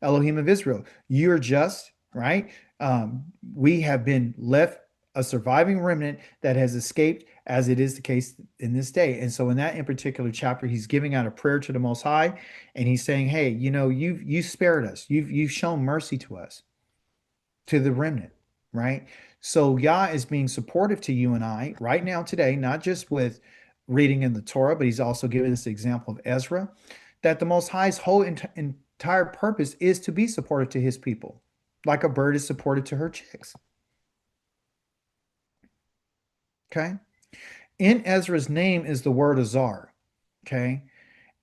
Elohim of Israel, you're just, right? We have been left a surviving remnant that has escaped, as it is the case in this day. And so in that in particular chapter, he's giving out a prayer to the Most High, and he's saying, hey, you spared us. You've shown mercy to us, to the remnant, right? So Yah is being supportive to you and I right now today, not just with reading in the Torah, but he's also giving us the example of Ezra, that the Most High's whole entire purpose is to be supportive to his people, like a bird is supportive to her chicks. Okay. In Ezra's name is the word Azar. Okay.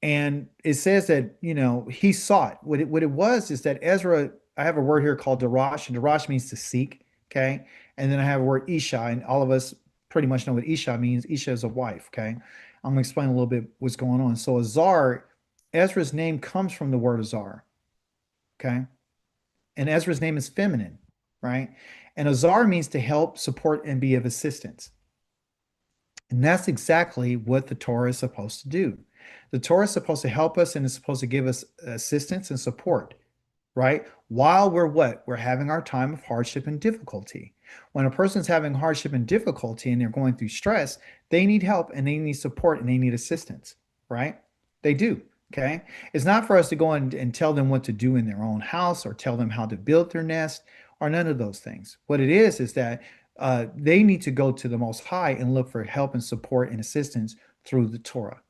And it says that, he sought. What it was is that Ezra, I have a word here called Darash, and Darash means to seek. Okay. And then I have a word Isha, and all of us pretty much know what Isha means. Isha is a wife. Okay. I'm going to explain a little bit what's going on. So Azar, Ezra's name comes from the word Azar. Okay. And Ezra's name is feminine, right? And Azar means to help, support, and be of assistance. And that's exactly what the Torah is supposed to do. The Torah is supposed to help us, and it's supposed to give us assistance and support, right? While we're having our time of hardship and difficulty. When a person's having hardship and difficulty and they're going through stress, they need help and they need support and they need assistance, right? They do. Okay. It's not for us to go and tell them what to do in their own house or tell them how to build their nest or none of those things. What it is that they need to go to the Most High and look for help and support and assistance through the Torah.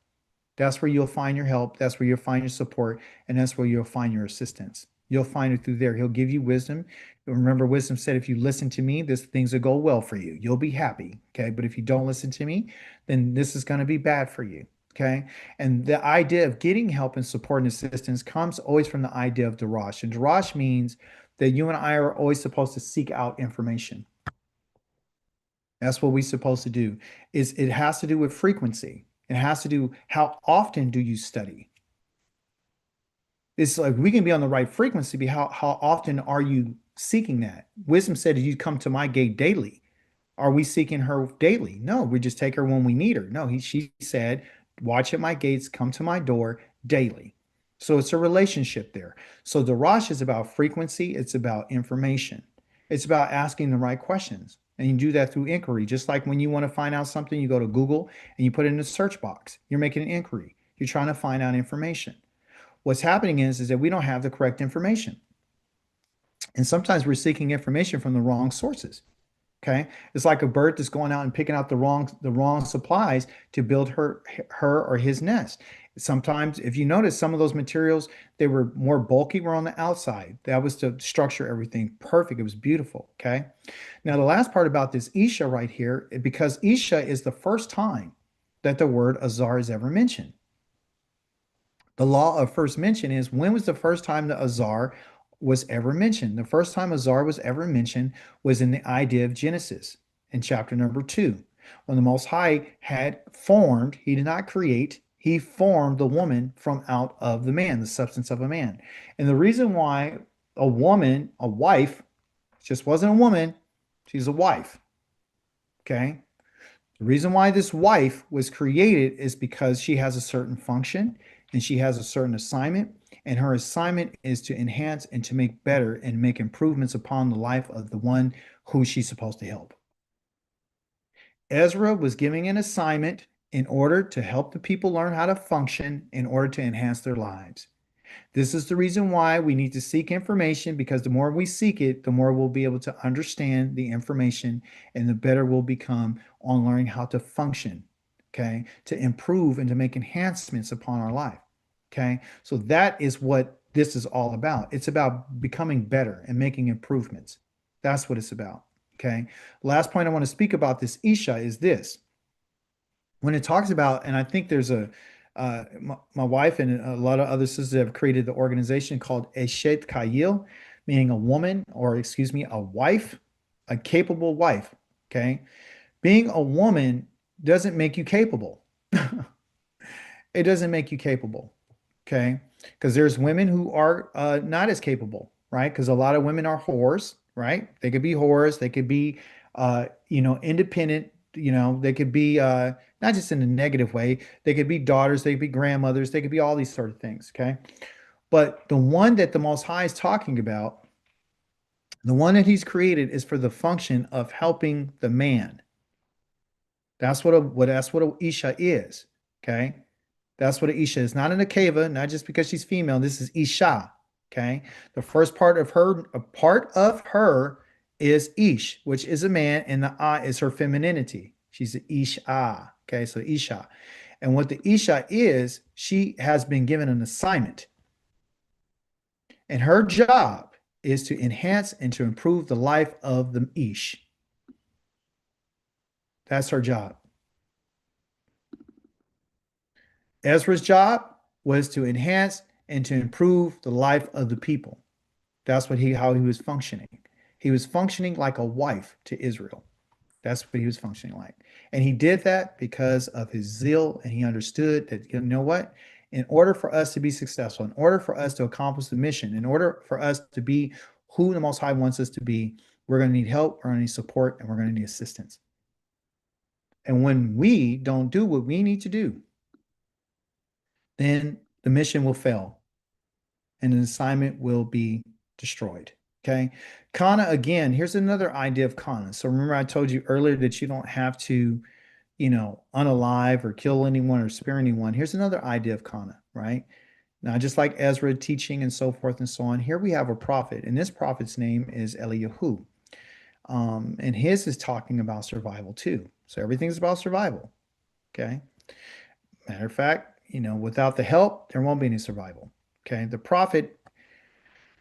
That's where you'll find your help. That's where you'll find your support. And that's where you'll find your assistance. You'll find it through there. He'll give you wisdom. Remember, wisdom said, if you listen to me, things will go well for you. You'll be happy. Okay. But if you don't listen to me, then this is going to be bad for you. Okay. And the idea of getting help and support and assistance comes always from the idea of Darash. And Darash means that you and I are always supposed to seek out information. That's what we're supposed to do. It has to do with frequency. It has to do, how often do you study? It's like we can be on the right frequency, but how often are you seeking that? Wisdom said, you come to my gate daily. Are we seeking her daily? No, we just take her when we need her. No, she said, watch at my gates, come to my door daily. So it's a relationship there. So Darash is about frequency, it's about information, it's about asking the right questions. And you do that through inquiry. Just like when you want to find out something, you go to Google and you put it in the search box. You're making an inquiry. You're trying to find out information. What's happening is that we don't have the correct information. And sometimes we're seeking information from the wrong sources. Okay. It's like a bird that's going out and picking out the wrong supplies to build her or his nest. Sometimes, if you notice, some of those materials, they were more bulky, were on the outside. That was to structure everything perfect. It was beautiful. Okay. Now, the last part about this Isha right here, because Isha is the first time that the word Azar is ever mentioned. The law of first mention is, when was the first time the Azar was ever mentioned? The first time Azar was ever mentioned was in the idea of Genesis in chapter number 2. When the Most High had formed, he did not create, he formed the woman from out of the man, the substance of a man. And the reason why a woman, a wife, just wasn't a woman, she's a wife. Okay? The reason why this wife was created is because she has a certain function and she has a certain assignment, and her assignment is to enhance and to make better and make improvements upon the life of the one who she's supposed to help. Ezra was giving an assignment in order to help the people learn how to function in order to enhance their lives. This is the reason why we need to seek information, because the more we seek it, the more we'll be able to understand the information and the better we'll become on learning how to function, okay, to improve and to make enhancements upon our life, okay? So that is what this is all about. It's about becoming better and making improvements. That's what it's about, okay? Last point I want to speak about this Isha is this. When it talks about, and I think there's my wife and a lot of other sisters have created the organization called Eshet Kayil, meaning a woman, or excuse me, a wife, a capable wife. Okay. Being a woman doesn't make you capable. It doesn't make you capable. Okay. Because there's women who are not as capable, right? Because a lot of women are whores, right? They could be whores. They could be, independent. They could be not just in a negative way. They could be daughters. They could be grandmothers. They could be all these sort of things. Okay. But the one that the Most High is talking about, the one that he's created, is for the function of helping the man. That's what a Isha is. Okay. That's what an Isha is. Not an Akeva, not just because she's female. This is Isha. Okay. The first part of her, a part of her is Ish, which is a man, and the A is her femininity. She's an Isha. Okay. So Isha. And what the Isha is, she has been given an assignment. And her job is to enhance and to improve the life of the Ish. That's her job. Ezra's job was to enhance and to improve the life of the people. That's how he was functioning. He was functioning like a wife to Israel. That's what he was functioning like. And he did that because of his zeal, and he understood that, you know what? In order for us to be successful, in order for us to accomplish the mission, in order for us to be who the Most High wants us to be, we're going to need help, we're going to need support, and we're going to need assistance. And when we don't do what we need to do, then the mission will fail and an assignment will be destroyed. Okay. Kana, again, here's another idea of Kana. So remember, I told you earlier that you don't have to, unalive or kill anyone or spare anyone. Here's another idea of Kana, right? Now, just like Ezra teaching and so forth and so on, here we have a prophet, and this prophet's name is Eliyahu. And his is talking about survival too. So everything's about survival. Okay. Matter of fact, without the help, there won't be any survival. Okay. The prophet,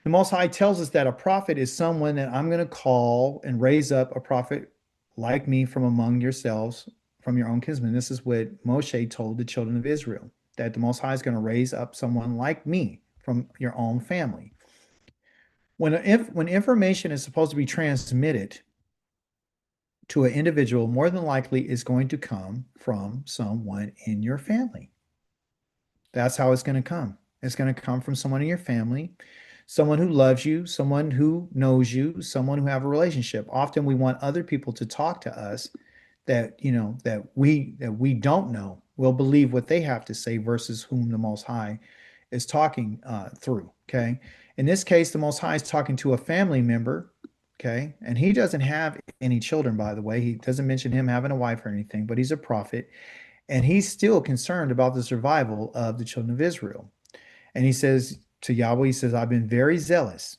the Most High tells us that a prophet is someone that I'm going to call and raise up a prophet like me from among yourselves, from your own kinsmen. This is what Moshe told the children of Israel, that the Most High is going to raise up someone like me from your own family. When information is supposed to be transmitted to an individual, more than likely is going to come from someone in your family. That's how it's going to come. It's going to come from someone in your family. someone who loves you, someone who knows you, someone who have a relationship. Often we want other people to talk to us that, that we don't know. We'll believe what they have to say versus whom the Most High is talking through. Okay. In this case, the Most High is talking to a family member. Okay. And he doesn't have any children, by the way. He doesn't mention him having a wife or anything, but he's a prophet. And he's still concerned about the survival of the children of Israel. And he says to Yahweh, he says, I've been very zealous,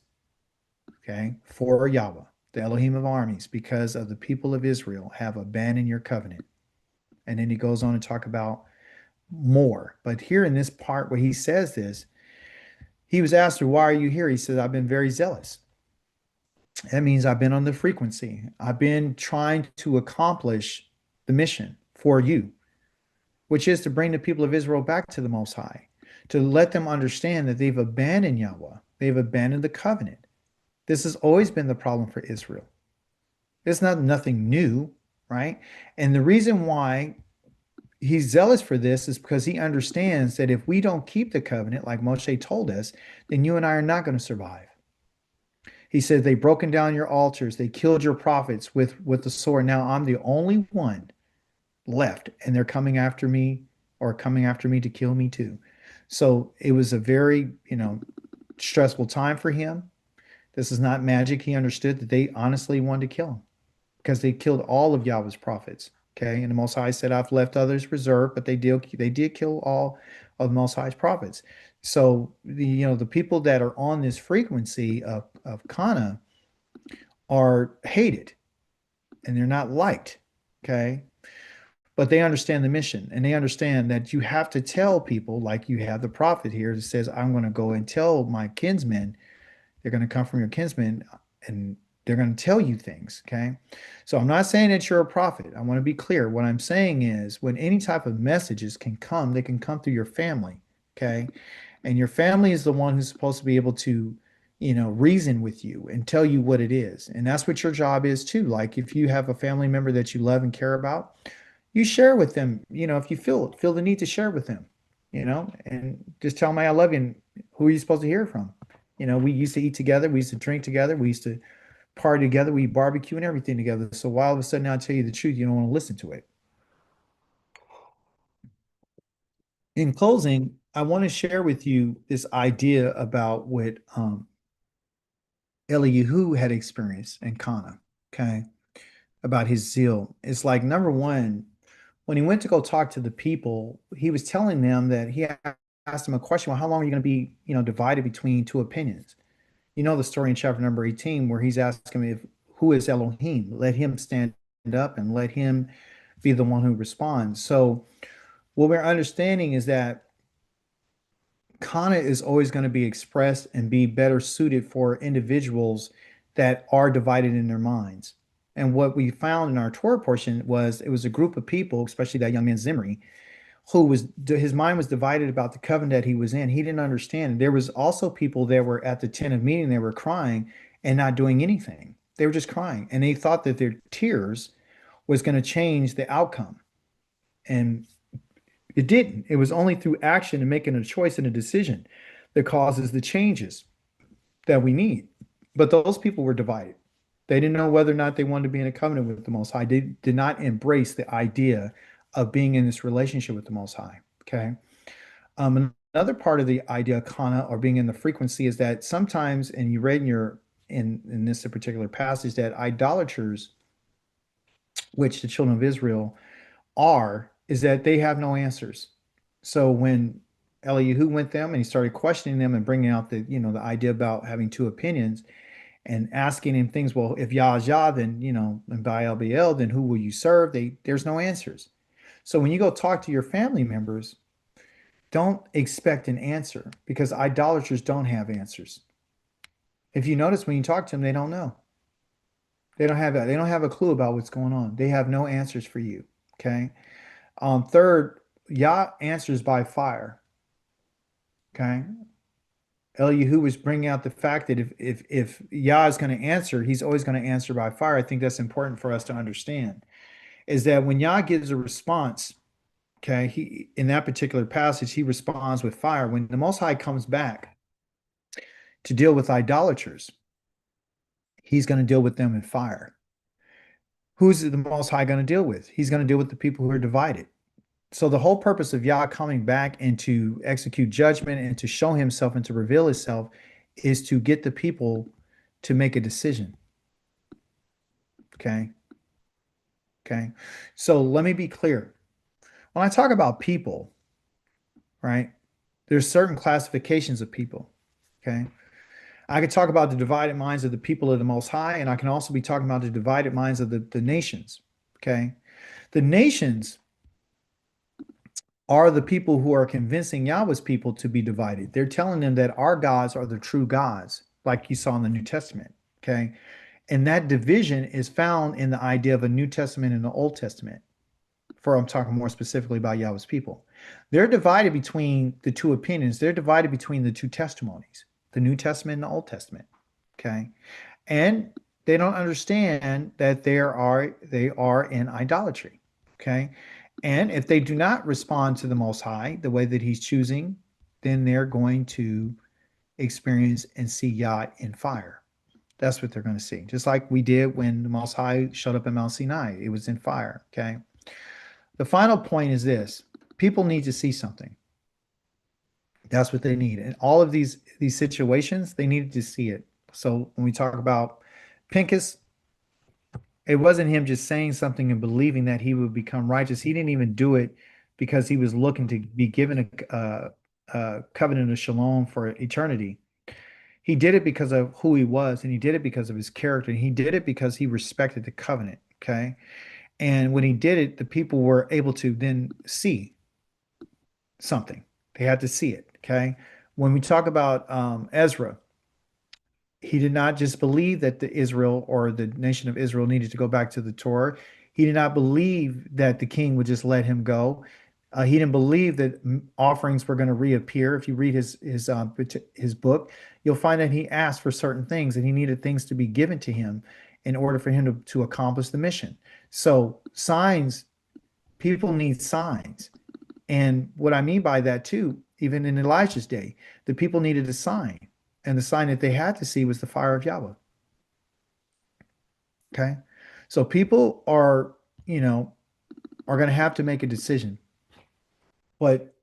okay, for Yahweh, the Elohim of armies, because of the people of Israel have abandoned your covenant. And then he goes on to talk about more. But here in this part where he says this, he was asked, why are you here? He said, I've been very zealous. That means I've been on the frequency. I've been trying to accomplish the mission for you, which is to bring the people of Israel back to the Most High, to let them understand that they've abandoned Yahweh. They've abandoned the covenant. This has always been the problem for Israel. It's not nothing new, right? And the reason why he's zealous for this is because he understands that if we don't keep the covenant, like Moshe told us, then you and I are not going to survive. He said, they've broken down your altars. They killed your prophets with the sword. Now I'm the only one left, and they're coming after me to kill me too. So it was a very, stressful time for him. This is not magic. He understood that they honestly wanted to kill him because they killed all of Yahweh's prophets. Okay. And the Most High said, I've left others reserved, but they did kill all of the Most High's prophets. So the people that are on this frequency of Kana are hated and they're not liked. Okay. But they understand the mission, and they understand that you have to tell people, like you have the prophet here that says, I'm going to go and tell my kinsmen, they're going to come from your kinsmen, and they're going to tell you things. Okay. So I'm not saying that you're a prophet. I want to be clear. What I'm saying is when any type of messages can come, they can come through your family. Okay. And your family is the one who's supposed to be able to, reason with you and tell you what it is. And that's what your job is too. Like if you have a family member that you love and care about, you share with them, if you feel the need to share with them, and just tell them, I love you. And who are you supposed to hear from? We used to eat together. We used to drink together. We used to party together. We barbecue and everything together. So why all of a sudden I tell you the truth, you don't want to listen to it. In closing, I want to share with you this idea about what Eliyahu had experienced in Kana, okay, about his zeal. It's like, number one, when he went to go talk to the people, he was telling them that he asked them a question, well, how long are you going to be, divided between two opinions? You know the story in chapter number 18 where he's asking me, who is Elohim? Let him stand up and let him be the one who responds. So what we're understanding is that Kana is always going to be expressed and be better suited for individuals that are divided in their minds. And what we found in our Torah portion was it was a group of people, especially that young man Zimri, who his mind was divided about the covenant that he was in. He didn't understand. There was also people that were at the tent of meeting, they were crying and not doing anything. They were just crying. And they thought that their tears was going to change the outcome. And it didn't. It was only through action and making a choice and a decision that causes the changes that we need. But those people were divided. They didn't know whether or not they wanted to be in a covenant with the Most High. They did not embrace the idea of being in this relationship with the Most High. Okay. Another part of the idea of Kana or being in the frequency is that sometimes, and you read in this particular passage, that idolaters, which the children of Israel are, is that they have no answers. So when Eliyahu went them and he started questioning them and bringing out the idea about having two opinions, and asking him things, well, if Yah is Yah, then, and Baal Baal, then who will you serve? There's no answers. So when you go talk to your family members, don't expect an answer because idolaters don't have answers. If you notice when you talk to them, they don't know. They don't have that. They don't have a clue about what's going on. They have no answers for you. Okay. Third, Yah answers by fire. Okay. Eliyahu was bringing out the fact that if Yah is going to answer, he's always going to answer by fire. I think that's important for us to understand, is that when Yah gives a response, okay, in that particular passage, he responds with fire. When the Most High comes back, to deal with idolaters, he's going to deal with them in fire. Who's the Most High going to deal with? He's going to deal with the people who are divided. So the whole purpose of Yah coming back and to execute judgment and to show himself and to reveal himself is to get the people to make a decision. Okay. Okay. So let me be clear. When I talk about people, right, there's certain classifications of people. Okay. I could talk about the divided minds of the people of the Most High, and I can also be talking about the divided minds of the nations. Okay. The nations are the people who are convincing Yahweh's people to be divided. They're telling them that our gods are the true gods, like you saw in the New Testament. Okay. And that division is found in the idea of a New Testament and the Old Testament. For I'm talking more specifically about Yahweh's people. They're divided between the two opinions. They're divided between the two testimonies, the New Testament and the Old Testament. Okay. And they don't understand that they are in idolatry. Okay. And if they do not respond to the Most High the way that he's choosing, then they're going to experience and see Yah in fire. That's what they're going to see. Just like we did when the Most High showed up in Mount Sinai. It was in fire. Okay. The final point is this. People need to see something. That's what they need. In all of these situations, they needed to see it. So when we talk about Pincus, it wasn't him just saying something and believing that he would become righteous. He didn't even do it because he was looking to be given a covenant of shalom for eternity. He did it because of who he was, and he did it because of his character, and he did it because he respected the covenant. Okay. And when he did it, the people were able to then see something. They had to see it. Okay. When we talk about Ezra, he did not just believe that the Israel or the nation of Israel needed to go back to the Torah. He did not believe that the king would just let him go. He didn't believe that offerings were going to reappear. If you read his book, you'll find that he asked for certain things and he needed things to be given to him in order for him to accomplish the mission. So signs, people need signs. And what I mean by that too, even in Elijah's day, the people needed a sign. And the sign that they had to see was the fire of Yahweh. Okay. So people are going to have to make a decision. But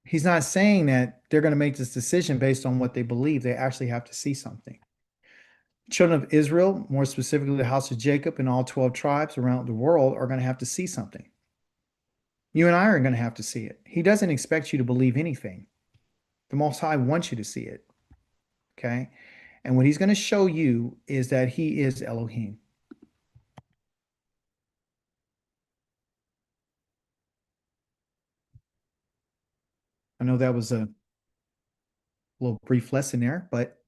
he's not saying that they're going to make this decision based on what they believe. They actually have to see something. Children of Israel, more specifically the house of Jacob and all 12 tribes around the world, are going to have to see something. You and I are going to have to see it. He doesn't expect you to believe anything. The Most High wants you to see it. Okay? And what he's going to show you is that he is Elohim. I know that was a little brief lesson there, but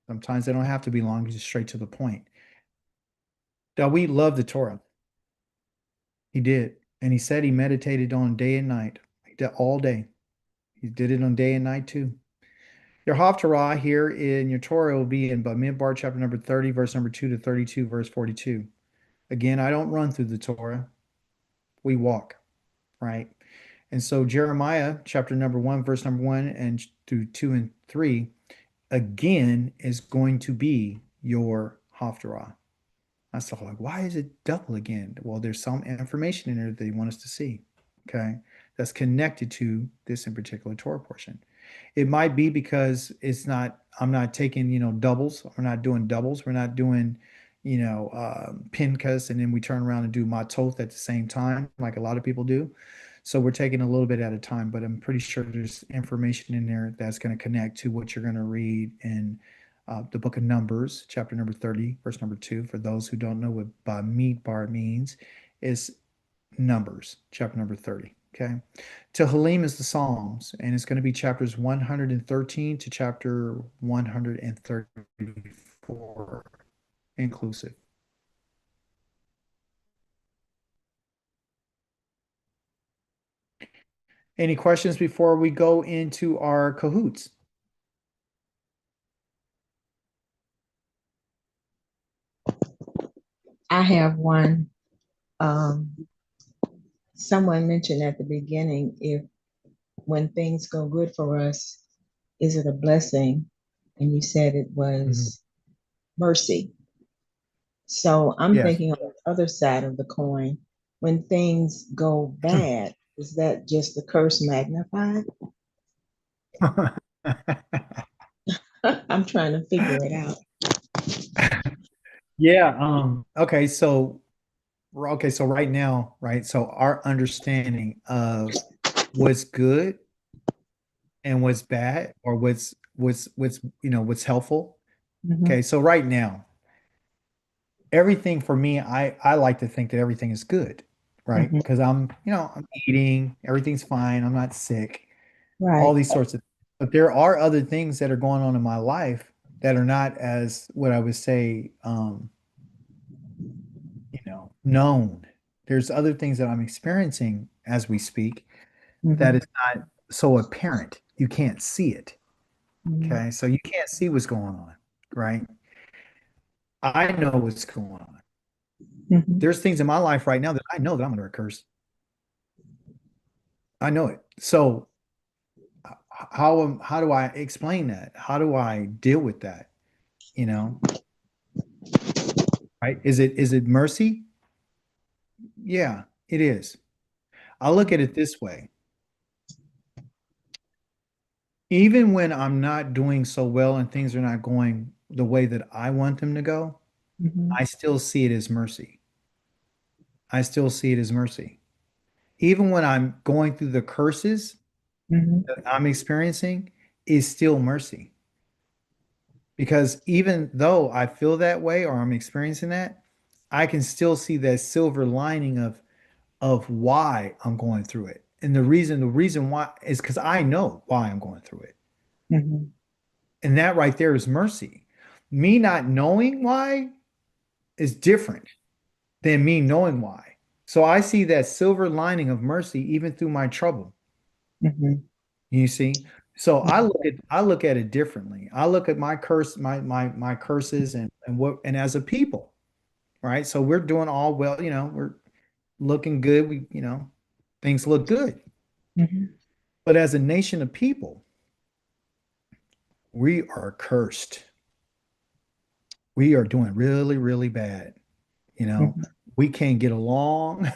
sometimes they don't have to be long, just straight to the point. Dawid loved the Torah. He did. And he said he meditated on day and night. He did all day. He did it on day and night too. Your Haftarah here in your Torah will be in Bamidbar chapter number 30, verse number 2 to 32, verse 42. Again, I don't run through the Torah. We walk, right? And so Jeremiah chapter number 1, verse number 1 and through 2 and 3, again, is going to be your Haftarah. I was like, why is it double again? Well, there's some information in there that they want us to see, okay? That's connected to this in particular Torah portion. It might be because I'm not taking, doubles. We're not doing doubles. We're not doing, Pinchas, and then we turn around and do Matoth at the same time, like a lot of people do. So we're taking a little bit at a time, but I'm pretty sure there's information in there that's going to connect to what you're going to read in the book of Numbers, chapter number 30, verse number 2. For those who don't know what Bamidbar means, is Numbers, chapter number 30. Okay. Tehillim is the Psalms, and it's going to be chapters 113 to chapter 134 inclusive. Any questions before we go into our cahoots? I have one. Someone mentioned at the beginning, when things go good for us, is it a blessing? and you said it was mercy. So I'm Yes. thinking on the other side of the coin, when things go bad, is that just the curse magnified? I'm trying to figure it out. Yeah. Okay. So right now, right? So our understanding of what's good and what's bad, or what's helpful. Mhm, Okay. So right now, everything for me, I like to think that everything is good, right? mhm. Because I'm eating, everything's fine, I'm not sick, all Right. these sorts of. But there are other things that are going on in my life that are not as what I would say, known. There's other things that I'm experiencing as we speak that Mhm, is not so apparent. You can't see it. mhm, Okay. So you can't see what's going on, right? I know what's going on. mhm, There's things in my life right now that I know that I'm under a curse. I know it. So how do I explain that? How do I deal with that? You know, right? Is it mercy? Yeah, it is. I look at it this way. Even when I'm not doing so well and things are not going the way that I want them to go, mhm, I still see it as mercy. I still see it as mercy. Even when I'm going through the curses mhm, that I'm experiencing, is still mercy. Because even though I feel that way or I'm experiencing that, I can still see that silver lining of why I'm going through it. And the reason why is because I know why I'm going through it. mhm. And that right there is mercy. Me not knowing why is different than me knowing why. So I see that silver lining of mercy even through my trouble. Mhm. You see? So I look at it differently. I look at my curse, my curses and as a people, right? So we're doing all well, we're looking good. Things look good. Mhm. But as a nation of people, we are cursed. We are doing really, really bad. You know, Mhm. we can't get along.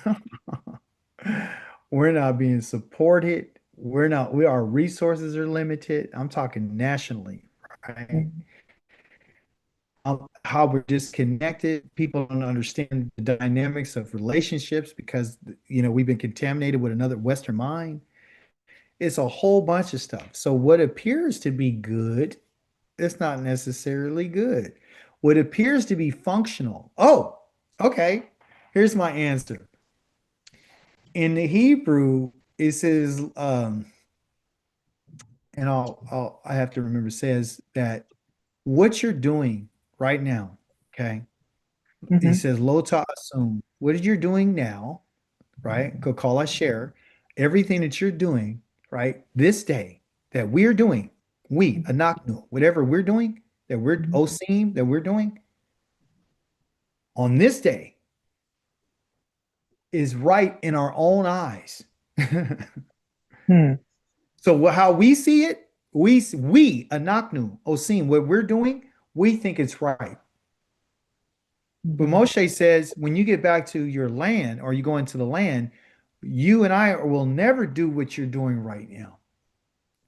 We're not being supported. Our resources are limited. I'm talking nationally, right? Mhm. How we're disconnected. People don't understand the dynamics of relationships because, we've been contaminated with another Western mind. It's a whole bunch of stuff. So what appears to be good, it's not necessarily good. What appears to be functional. Oh, okay. Here's my answer. In the Hebrew, it says, and I have to remember, says that what you're doing right now, okay? He Mhm. says, Lota assume, what you're doing now, right? Go call us share. Everything that you're doing, right? This day that we're doing, anaknu, whatever we're doing, that we're Mhm. osim, that we're doing on this day is right in our own eyes. Hmm. So how we see it, we anaknu, osim, what we're doing, we think it's right. But Mhm. Moshe says, when you get back to your land or you go into the land, you and I will never do what you're doing right now.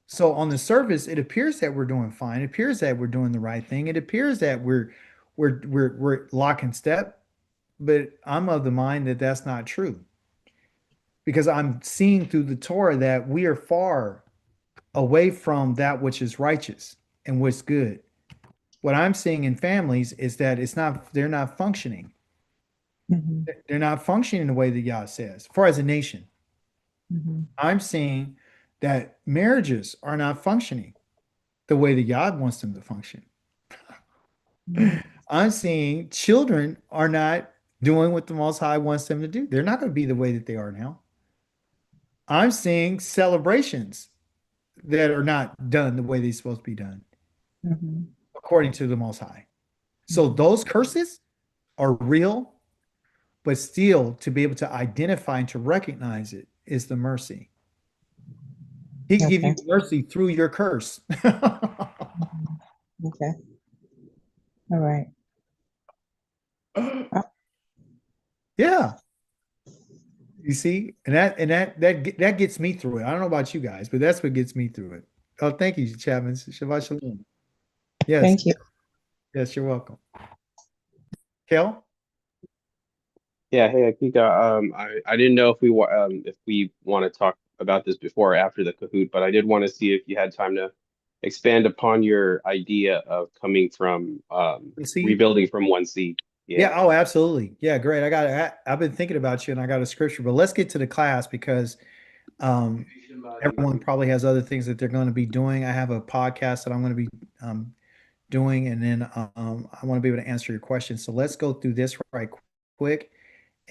So on the surface, it appears that we're doing fine. It appears that we're doing the right thing. It appears that we're locking step. But I'm of the mind that that's not true because I'm seeing through the Torah that we are far away from that which is righteous and what's good. What I'm seeing in families is that they're not functioning. Mhm. They're not functioning the way that Yah says. For as a nation, Mhm. I'm seeing that marriages are not functioning the way that Yah wants them to function. Mhm. I'm seeing children are not doing what the Most High wants them to do. They're not going to be the way that they are now. I'm seeing celebrations that are not done the way they're supposed to be done, Mhm. according to the Most High. So Mhm. those curses are real, but still to be able to identify and to recognize it is the mercy. He can give you Okay. mercy through your curse. Mhm. Okay. All right. Yeah. You see, and that gets me through it. I don't know about you guys, but that's what gets me through it. Oh, thank you, Chapman. Shabbat shalom. Yes, Thank you. yes, you're welcome. Kel? Yeah, hey Akika, I didn't know if we want to talk about this before or after the Kahoot, but I did want to see if you had time to expand upon your idea of coming from See? rebuilding from one seed. Yeah. Yeah. Oh, absolutely. Yeah, great. I've been thinking about you, and I got a scripture, but let's get to the class because um, everyone probably has other things that they're going to be doing. I have a podcast that I'm going to be doing, and then I want to be able to answer your questions. So let's go through this right quick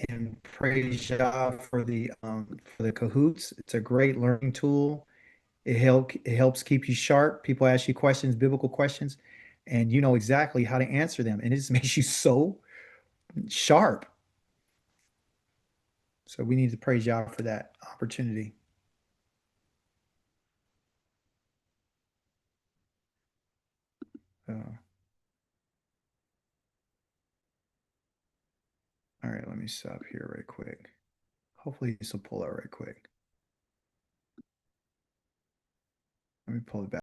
and praise Yah for the Kahoots. It's a great learning tool. It helps keep you sharp. People ask you questions, biblical questions, and you know exactly how to answer them, and it just makes you so sharp. So we need to praise Yah for that opportunity. All right, let me stop here right quick. Hopefully this will pull out right quick. Let me pull it back.